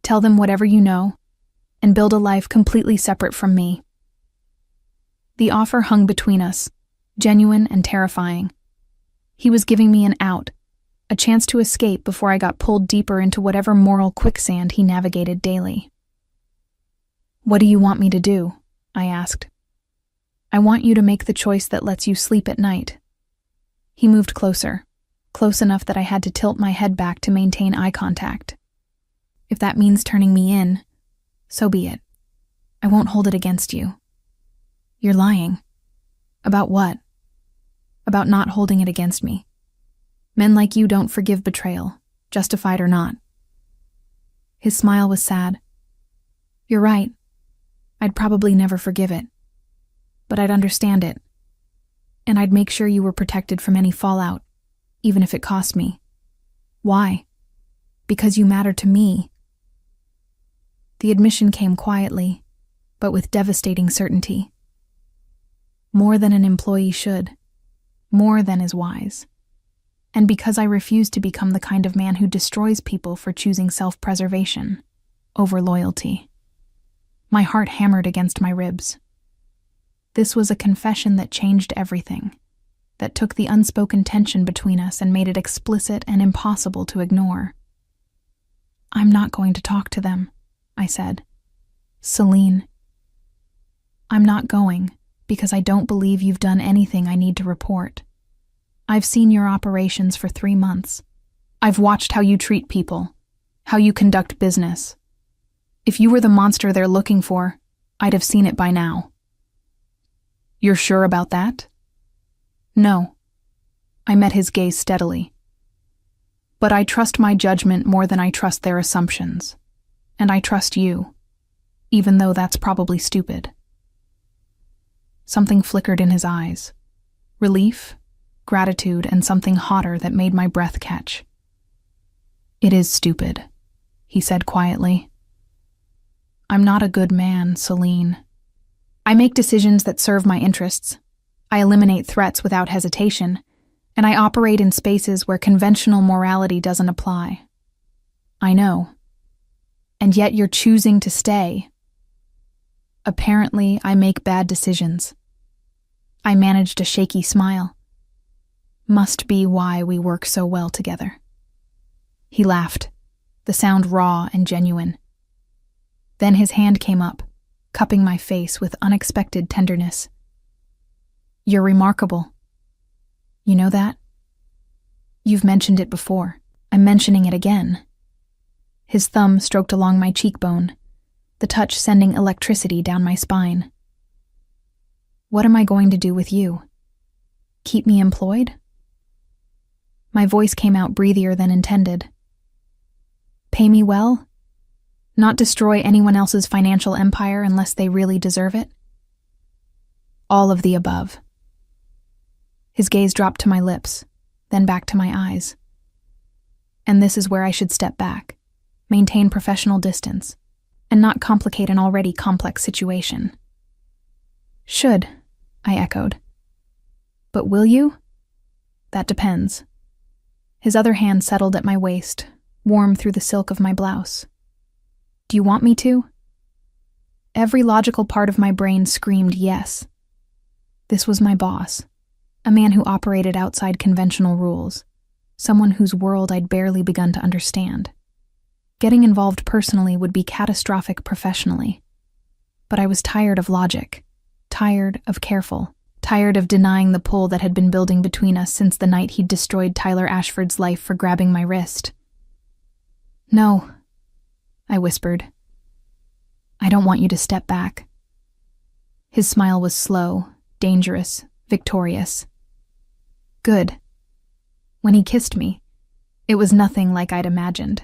tell them whatever you know, and build a life completely separate from me." The offer hung between us, genuine and terrifying. He was giving me an out, A chance to escape before I got pulled deeper into whatever moral quicksand he navigated daily. "What do you want me to do?" I asked. "I want you to make the choice that lets you sleep at night." He moved closer, close enough that I had to tilt my head back to maintain eye contact. "If that means turning me in, so be it. I won't hold it against you." "You're lying." "About what?" "About not holding it against me. Men like you don't forgive betrayal, justified or not." His smile was sad. "You're right. I'd probably never forgive it. But I'd understand it. And I'd make sure you were protected from any fallout, even if it cost me." "Why?" "Because you matter to me." The admission came quietly, but with devastating certainty. More than an employee should. More than is wise. And because I refuse to become the kind of man who destroys people for choosing self-preservation over loyalty. My heart hammered against my ribs. This was a confession that changed everything, that took the unspoken tension between us and made it explicit and impossible to ignore. "I'm not going to talk to them," I said. "Celine, I'm not going because I don't believe you've done anything I need to report. I've seen your operations for 3 months. I've watched how you treat people, how you conduct business. If you were the monster they're looking for, I'd have seen it by now." "You're sure about that?" "No." I met his gaze steadily. "But I trust my judgment more than I trust their assumptions. And I trust you, even though that's probably stupid." Something flickered in his eyes. Relief, gratitude, and something hotter that made my breath catch. "It is stupid," he said quietly. "I'm not a good man, Celine. I make decisions that serve my interests. I eliminate threats without hesitation, and I operate in spaces where conventional morality doesn't apply. I know. And yet you're choosing to stay. Apparently, I make bad decisions." I managed a shaky smile. "Must be why we work so well together." He laughed, the sound raw and genuine. Then his hand came up, cupping my face with unexpected tenderness. "You're remarkable. You know that? You've mentioned it before. I'm mentioning it again." His thumb stroked along my cheekbone, the touch sending electricity down my spine. "What am I going to do with you? Keep me employed?" My voice came out breathier than intended. "Pay me well? Not destroy anyone else's financial empire unless they really deserve it?" "All of the above." His gaze dropped to my lips, then back to my eyes. And this is where I should step back, maintain professional distance, and not complicate an already complex situation. "Should," I echoed. "But will you?" "That depends." His other hand settled at my waist, warm through the silk of my blouse. "Do you want me to?" Every logical part of my brain screamed yes. This was my boss, a man who operated outside conventional rules, someone whose world I'd barely begun to understand. Getting involved personally would be catastrophic professionally. But I was tired of logic, tired of careful, tired of denying the pull that had been building between us since the night he'd destroyed Tyler Ashford's life for grabbing my wrist. "No," I whispered. "I don't want you to step back." His smile was slow, dangerous, victorious. "Good." When he kissed me, it was nothing like I'd imagined.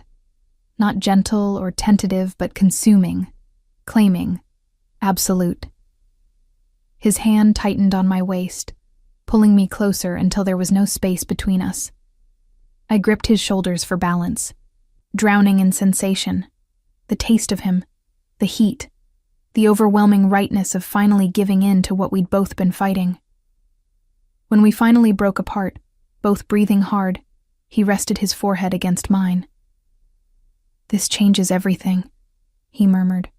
Not gentle or tentative, but consuming, claiming, absolute. His hand tightened on my waist, pulling me closer until there was no space between us. I gripped his shoulders for balance, drowning in sensation, the taste of him, the heat, the overwhelming rightness of finally giving in to what we'd both been fighting. When we finally broke apart, both breathing hard, he rested his forehead against mine. "This changes everything," he murmured.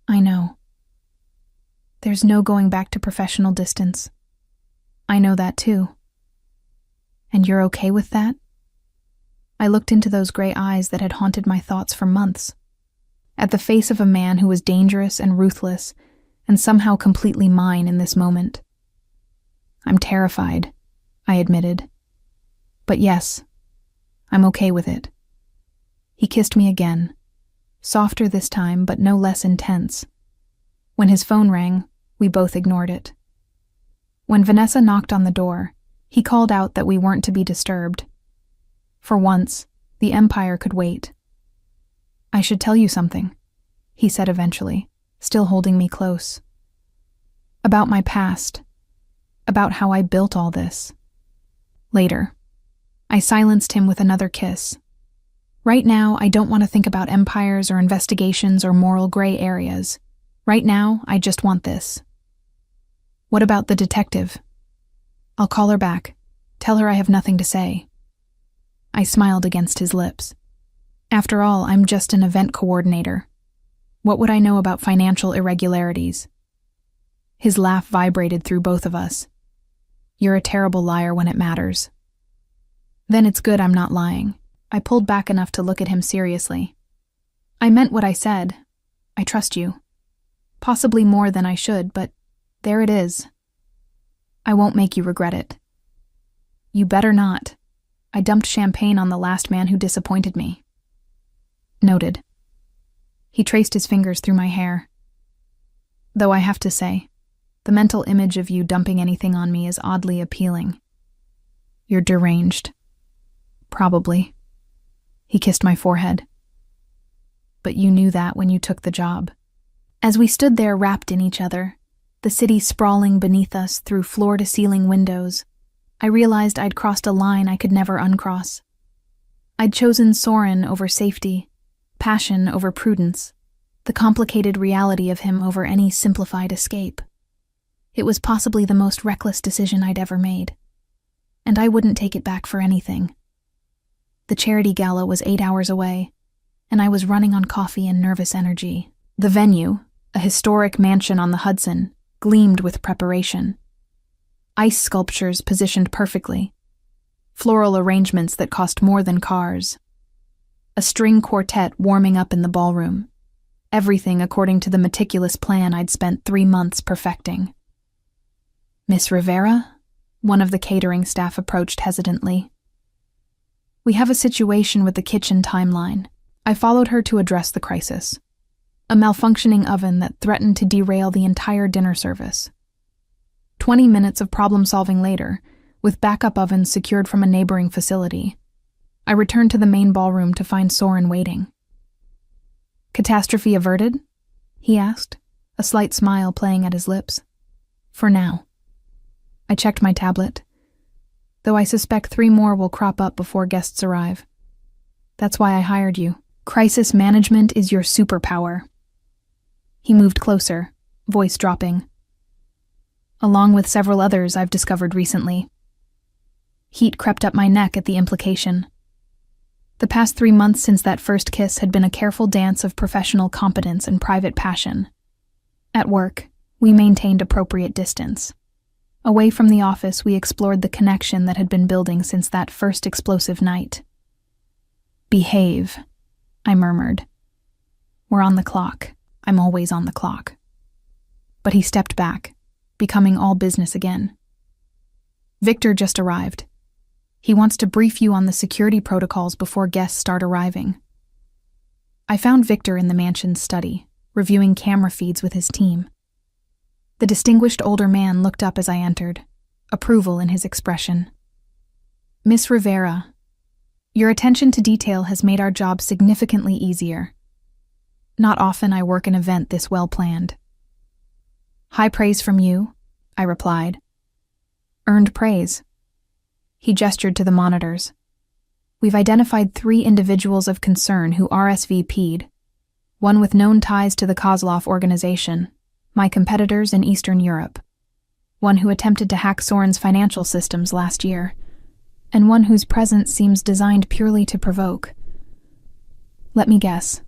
"I know. There's no going back to professional distance. I know that too." "And you're okay with that?" I looked into those gray eyes that had haunted my thoughts for months. At the face of a man who was dangerous and ruthless, and somehow completely mine in this moment. I'm terrified, I admitted. But yes, I'm okay with it. He kissed me again, softer this time, but no less intense. When his phone rang, we both ignored it. When Vanessa knocked on the door, he called out that we weren't to be disturbed. For once, the Empire could wait. I should tell you something, he said eventually, still holding me close. About my past. About how I built all this. Later. I silenced him with another kiss. Right now, I don't want to think about empires or investigations or moral gray areas. Right now, I just want this. What about the detective? I'll call her back. Tell her I have nothing to say. I smiled against his lips. After all, I'm just an event coordinator. What would I know about financial irregularities? His laugh vibrated through both of us. You're a terrible liar when it matters. Then it's good I'm not lying. I pulled back enough to look at him seriously. I meant what I said. I trust you. Possibly more than I should, but there it is. I won't make you regret it. You better not. I dumped champagne on the last man who disappointed me. Noted. He traced his fingers through my hair. Though I have to say, the mental image of you dumping anything on me is oddly appealing. You're deranged. Probably. He kissed my forehead. But you knew that when you took the job. As we stood there wrapped in each other, the city sprawling beneath us through floor-to-ceiling windows, I realized I'd crossed a line I could never uncross. I'd chosen Soren over safety, passion over prudence, the complicated reality of him over any simplified escape. It was possibly the most reckless decision I'd ever made, and I wouldn't take it back for anything. The charity gala was 8 hours away, and I was running on coffee and nervous energy. The venue, a historic mansion on the Hudson, gleamed with preparation. Ice sculptures positioned perfectly, floral arrangements that cost more than cars, a string quartet warming up in the ballroom, everything according to the meticulous plan I'd spent 3 months perfecting. Miss Rivera? One of the catering staff approached hesitantly. We have a situation with the kitchen timeline. I followed her to address the crisis. A malfunctioning oven that threatened to derail the entire dinner service. 20 minutes of problem-solving later, with backup ovens secured from a neighboring facility, I returned to the main ballroom to find Soren waiting. Catastrophe averted? He asked, a slight smile playing at his lips. For now. I checked my tablet, though I suspect 3 more will crop up before guests arrive. That's why I hired you. Crisis management is your superpower. He moved closer, voice dropping. Along with several others I've discovered recently. Heat crept up my neck at the implication. The past 3 months since that first kiss had been a careful dance of professional competence and private passion. At work, we maintained appropriate distance. Away from the office, we explored the connection that had been building since that first explosive night. Behave, I murmured. We're on the clock. I'm always on the clock. But he stepped back, becoming all business again. Victor just arrived. He wants to brief you on the security protocols before guests start arriving. I found Victor in the mansion's study, reviewing camera feeds with his team. The distinguished older man looked up as I entered, approval in his expression. Miss Rivera, your attention to detail has made our job significantly easier. Not often I work an event this well planned. High praise from you, I replied. Earned praise. He gestured to the monitors. We've identified 3 individuals of concern who RSVP'd, one with known ties to the Kozlov organization, my competitors in Eastern Europe, one who attempted to hack Soren's financial systems last year, and one whose presence seems designed purely to provoke. Let me guess.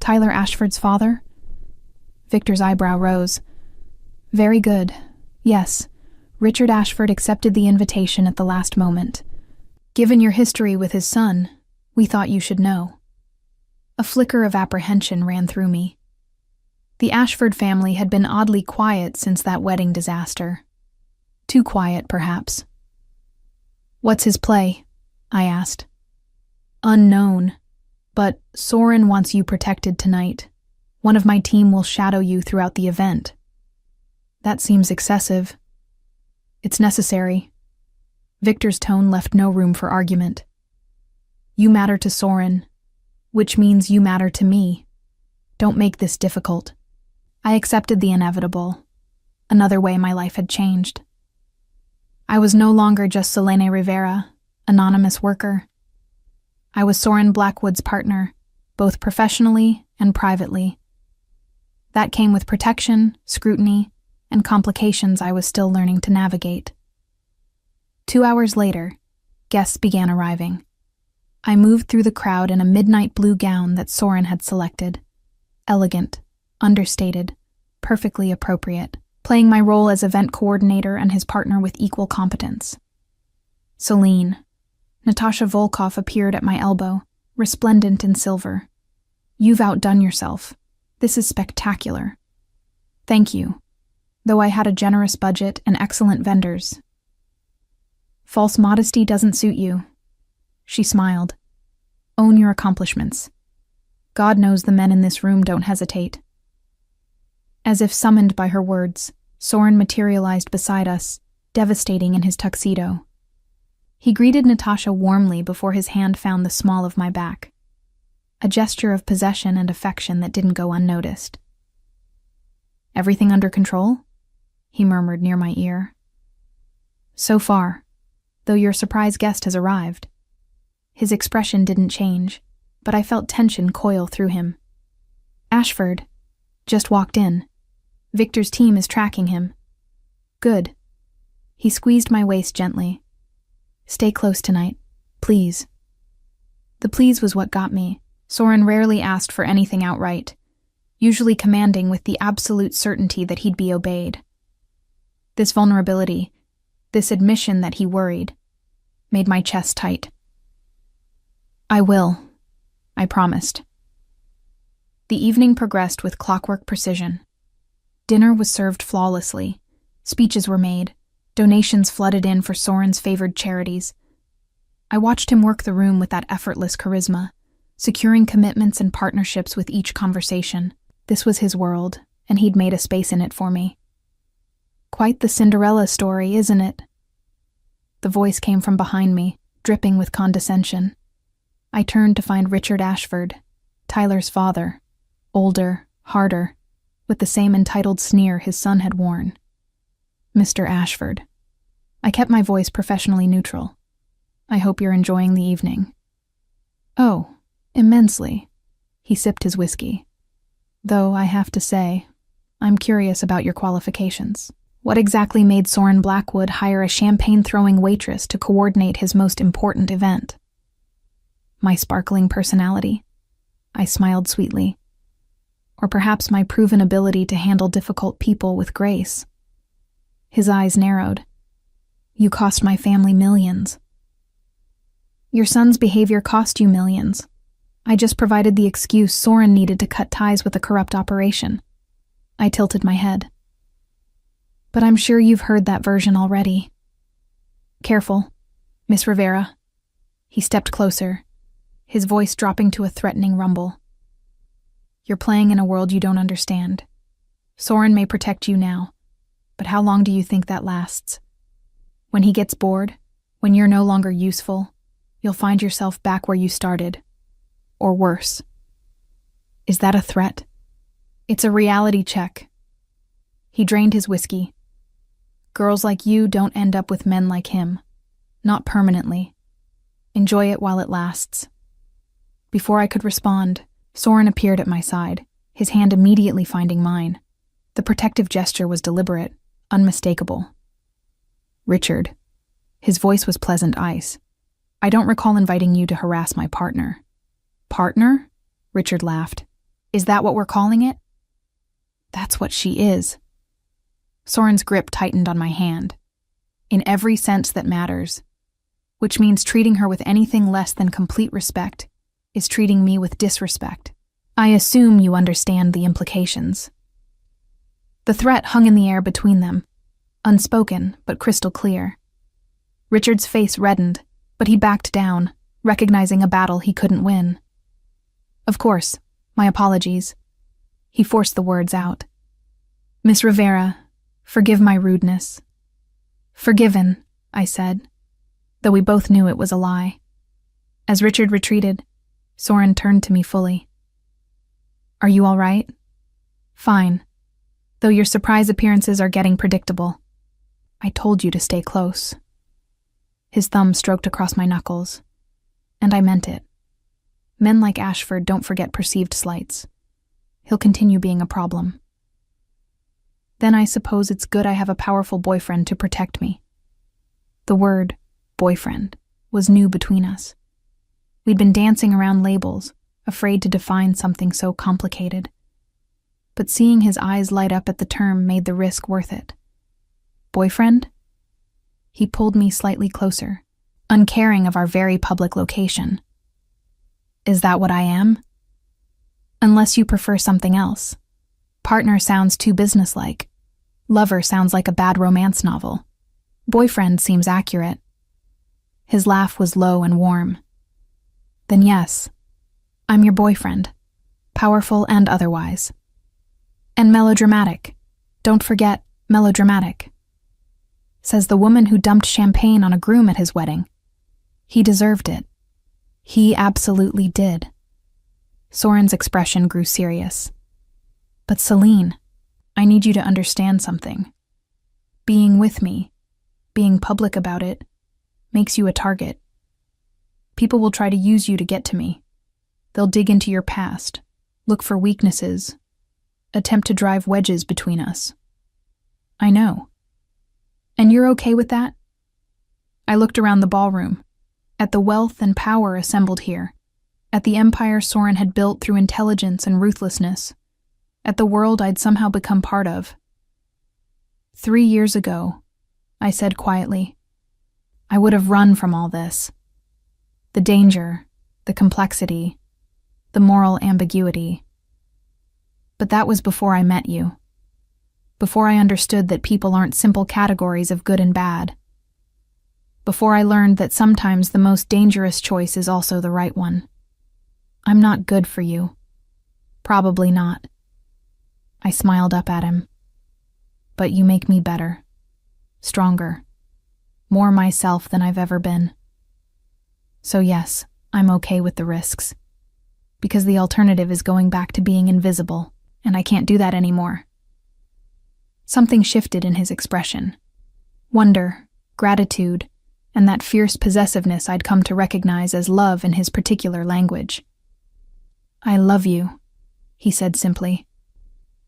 Tyler Ashford's father? Victor's eyebrow rose. Very good. Yes, Richard Ashford accepted the invitation at the last moment. Given your history with his son, We thought you should know." A flicker of apprehension ran through me. The Ashford family had been oddly quiet since that wedding disaster. Too quiet, perhaps. "What's his play?" I asked. "Unknown, but Soren wants you protected tonight. One of my team will shadow you throughout the event." "That seems excessive." "It's necessary." Victor's tone left no room for argument. "You matter to Soren, which means you matter to me. Don't make this difficult." I accepted the inevitable. Another way my life had changed. I was no longer just Selene Rivera, anonymous worker. I was Soren Blackwood's partner, both professionally and privately. That came with protection, scrutiny, and complications I was still learning to navigate. 2 hours later, guests began arriving. I moved through the crowd in a midnight blue gown that Soren had selected. Elegant, understated, perfectly appropriate, playing my role as event coordinator and his partner with equal competence. Celine, Natasha Volkov, appeared at my elbow, resplendent in silver. "You've outdone yourself. This is spectacular." "Thank you," though I had a generous budget and excellent vendors. "False modesty doesn't suit you." She smiled. "Own your accomplishments. God knows the men in this room don't hesitate." As if summoned by her words, Soren materialized beside us, devastating in his tuxedo. He greeted Natasha warmly before his hand found the small of my back. A gesture of possession and affection that didn't go unnoticed. "Everything under control?" he murmured near my ear. "So far, though your surprise guest has arrived." His expression didn't change, but I felt tension coil through him. "Ashford just walked in. Victor's team is tracking him." "Good." He squeezed my waist gently. "Stay close tonight, please." The please was what got me. Soren rarely asked for anything outright, usually commanding with the absolute certainty that he'd be obeyed. This vulnerability, this admission that he worried, made my chest tight. "I will," I promised. The evening progressed with clockwork precision. Dinner was served flawlessly. Speeches were made. Donations flooded in for Soren's favored charities. I watched him work the room with that effortless charisma, securing commitments and partnerships with each conversation. This was his world, and he'd made a space in it for me. "Quite the Cinderella story, isn't it?" The voice came from behind me, dripping with condescension. I turned to find Richard Ashford, Tyler's father, older, harder, with the same entitled sneer his son had worn. "Mr. Ashford." I kept my voice professionally neutral. "I hope you're enjoying the evening." "Oh, immensely." He sipped his whiskey. "Though I have to say, I'm curious about your qualifications. What exactly made Soren Blackwood hire a champagne-throwing waitress to coordinate his most important event?" "My sparkling personality?" I smiled sweetly. "Or perhaps my proven ability to handle difficult people with grace?" His eyes narrowed. "You cost my family millions." "Your son's behavior cost you millions. I just provided the excuse Soren needed to cut ties with a corrupt operation." I tilted my head. "But I'm sure you've heard that version already." "Careful, Miss Rivera." He stepped closer, his voice dropping to a threatening rumble. "You're playing in a world you don't understand. Soren may protect you now, but how long do you think that lasts? When he gets bored, when you're no longer useful, you'll find yourself back where you started. Or worse." "Is that a threat?" "It's a reality check." He drained his whiskey. "Girls like you don't end up with men like him. Not permanently. Enjoy it while it lasts." Before I could respond, Soren appeared at my side, his hand immediately finding mine. The protective gesture was deliberate, unmistakable. "Richard." His voice was pleasant ice. "I don't recall inviting you to harass my partner." "Partner?" Richard laughed. "Is that what we're calling it?" "That's what she is." Soren's grip tightened on my hand. "In every sense that matters. which means treating her with anything less than complete respect is treating me with disrespect. I assume you understand the implications. The threat hung in the air between them, unspoken but crystal clear. Richard's face reddened, but he backed down, recognizing a battle he couldn't win. Of course, my apologies. He forced the words out. Miss Rivera, forgive my rudeness. Forgiven, I said, though we both knew it was a lie. As Richard retreated, Soren turned to me fully. Are you all right? Fine, though your surprise appearances are getting predictable. I told you to stay close. His thumb stroked across my knuckles, and I meant it. Men like Ashford don't forget perceived slights. He'll continue being a problem. Then I suppose it's good I have a powerful boyfriend to protect me. The word, boyfriend, was new between us. We'd been dancing around labels, afraid to define something so complicated. But seeing his eyes light up at the term made the risk worth it. Boyfriend? He pulled me slightly closer, uncaring of our very public location. Is that what I am? Unless you prefer something else. Partner sounds too businesslike. Lover sounds like a bad romance novel. Boyfriend seems accurate. His laugh was low and warm. Then yes, I'm your boyfriend, powerful and otherwise. And melodramatic. Don't forget, melodramatic. Says the woman who dumped champagne on a groom at his wedding. He deserved it. He absolutely did. Soren's expression grew serious. But Celine, I need you to understand something. Being with me, being public about it, makes you a target. People will try to use you to get to me. They'll dig into your past, look for weaknesses, attempt to drive wedges between us. I know. And you're okay with that? I looked around the ballroom, at the wealth and power assembled here, at the empire Soren had built through intelligence and ruthlessness, at the world I'd somehow become part of. 3 years ago, I said quietly, I would have run from all this. The danger, the complexity, the moral ambiguity. But that was before I met you. Before I understood that people aren't simple categories of good and bad. Before I learned that sometimes the most dangerous choice is also the right one. I'm not good for you. Probably not. I smiled up at him. But you make me better. Stronger. More myself than I've ever been. So yes, I'm okay with the risks. Because the alternative is going back to being invisible, and I can't do that anymore. Something shifted in his expression. Wonder, gratitude, and that fierce possessiveness I'd come to recognize as love in his particular language. I love you, he said simply,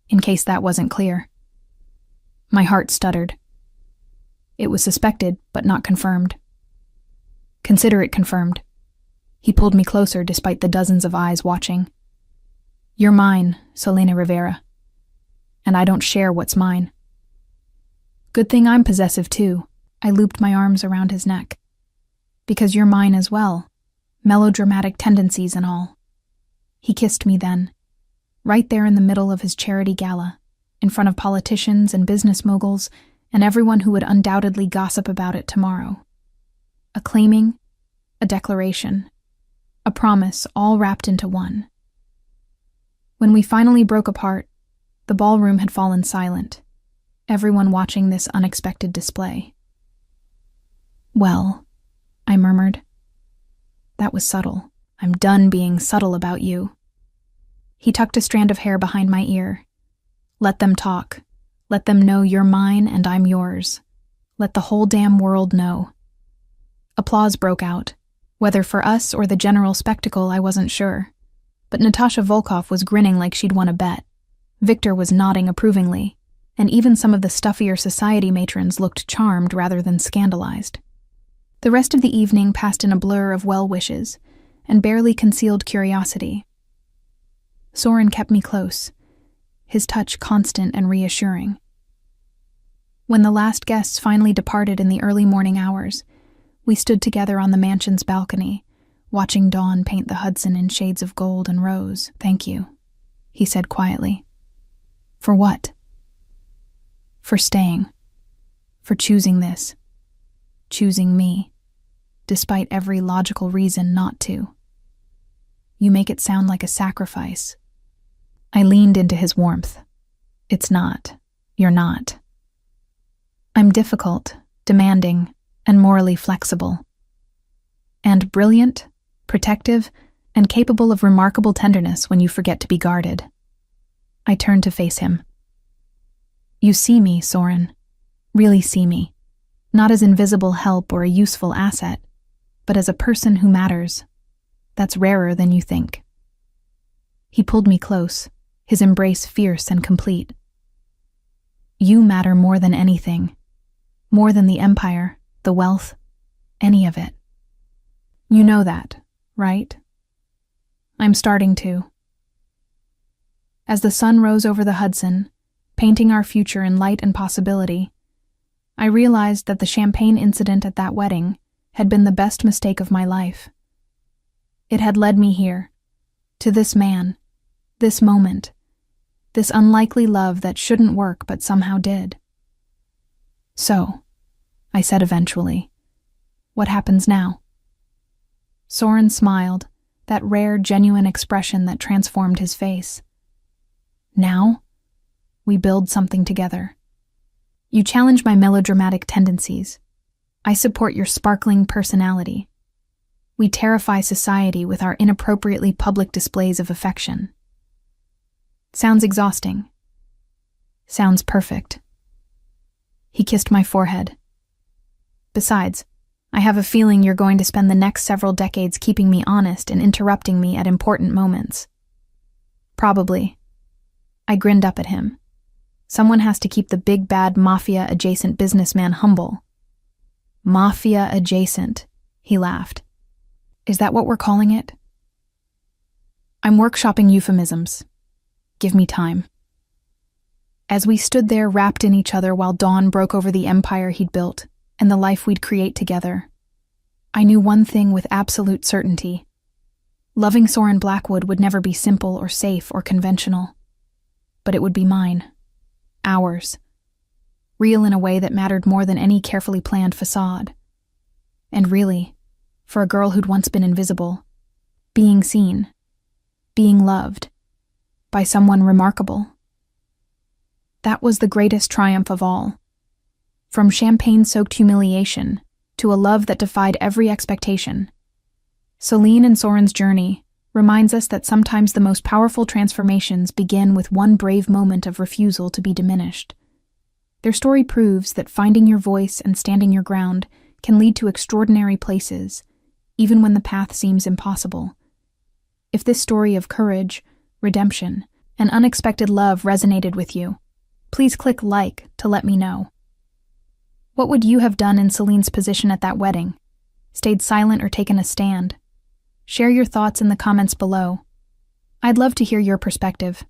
in case that wasn't clear. My heart stuttered. It was suspected, but not confirmed. Consider it confirmed. He pulled me closer despite the dozens of eyes watching. You're mine, Selena Rivera. And I don't share what's mine. Good thing I'm possessive too. I looped my arms around his neck. Because you're mine as well. Melodramatic tendencies and all. He kissed me then, right there in the middle of his charity gala, in front of politicians and business moguls and everyone who would undoubtedly gossip about it tomorrow. A claiming, a declaration, a promise all wrapped into one. When we finally broke apart, the ballroom had fallen silent, everyone watching this unexpected display. Well, I murmured. That was subtle. I'm done being subtle about you. He tucked a strand of hair behind my ear. Let them talk. Let them know you're mine and I'm yours. Let the whole damn world know. Applause broke out. Whether for us or the general spectacle, I wasn't sure. But Natasha Volkov was grinning like she'd won a bet. Victor was nodding approvingly, and even some of the stuffier society matrons looked charmed rather than scandalized. The rest of the evening passed in a blur of well wishes and barely concealed curiosity. Soren kept me close, his touch constant and reassuring. When the last guests finally departed in the early morning hours, We stood together on the mansion's balcony, watching dawn paint the Hudson in shades of gold and rose. "Thank you," he said quietly. "For what?" "For staying. For choosing this. Choosing me, despite every logical reason not to. You make it sound like a sacrifice." I leaned into his warmth. "It's not. You're not. I'm difficult, demanding, and morally flexible. And brilliant, protective, and capable of remarkable tenderness when you forget to be guarded." I turned to face him. "You see me, Soren. Really see me. Not as invisible help or a useful asset, but as a person who matters. That's rarer than you think." He pulled me close, his embrace fierce and complete. "You matter more than anything. More than the empire, the wealth, any of it. You know that, right?" "I'm starting to." As the sun rose over the Hudson, painting our future in light and possibility, I realized that the champagne incident at that wedding had been the best mistake of my life. It had led me here, to this man, this moment, this unlikely love that shouldn't work but somehow did. "So," I said eventually, "what happens now?" Soren smiled, that rare, genuine expression that transformed his face. "Now, we build something together. You challenge my melodramatic tendencies. I support your sparkling personality. We terrify society with our inappropriately public displays of affection. Sounds exhausting. Sounds perfect." He kissed my forehead. "Besides, I have a feeling you're going to spend the next several decades keeping me honest and interrupting me at important moments." "Probably." I grinned up at him. Someone has to keep the big bad mafia-adjacent businessman humble. "Mafia-adjacent," he laughed. "Is that what we're calling it?" "I'm workshopping euphemisms. Give me time." As we stood there wrapped in each other while dawn broke over the empire he'd built and the life we'd create together, I knew one thing with absolute certainty. Loving Soren Blackwood would never be simple or safe or conventional. But it would be mine. Ours. Real in a way that mattered more than any carefully planned facade. And really, for a girl who'd once been invisible, being seen, being loved, by someone remarkable. That was the greatest triumph of all. From champagne-soaked humiliation to a love that defied every expectation. Celine and Soren's journey reminds us that sometimes the most powerful transformations begin with one brave moment of refusal to be diminished. Their story proves that finding your voice and standing your ground can lead to extraordinary places, even when the path seems impossible. If this story of courage, redemption, and unexpected love resonated with you, please click like to let me know. What would you have done in Celine's position at that wedding? Stayed silent or taken a stand? Share your thoughts in the comments below. I'd love to hear your perspective.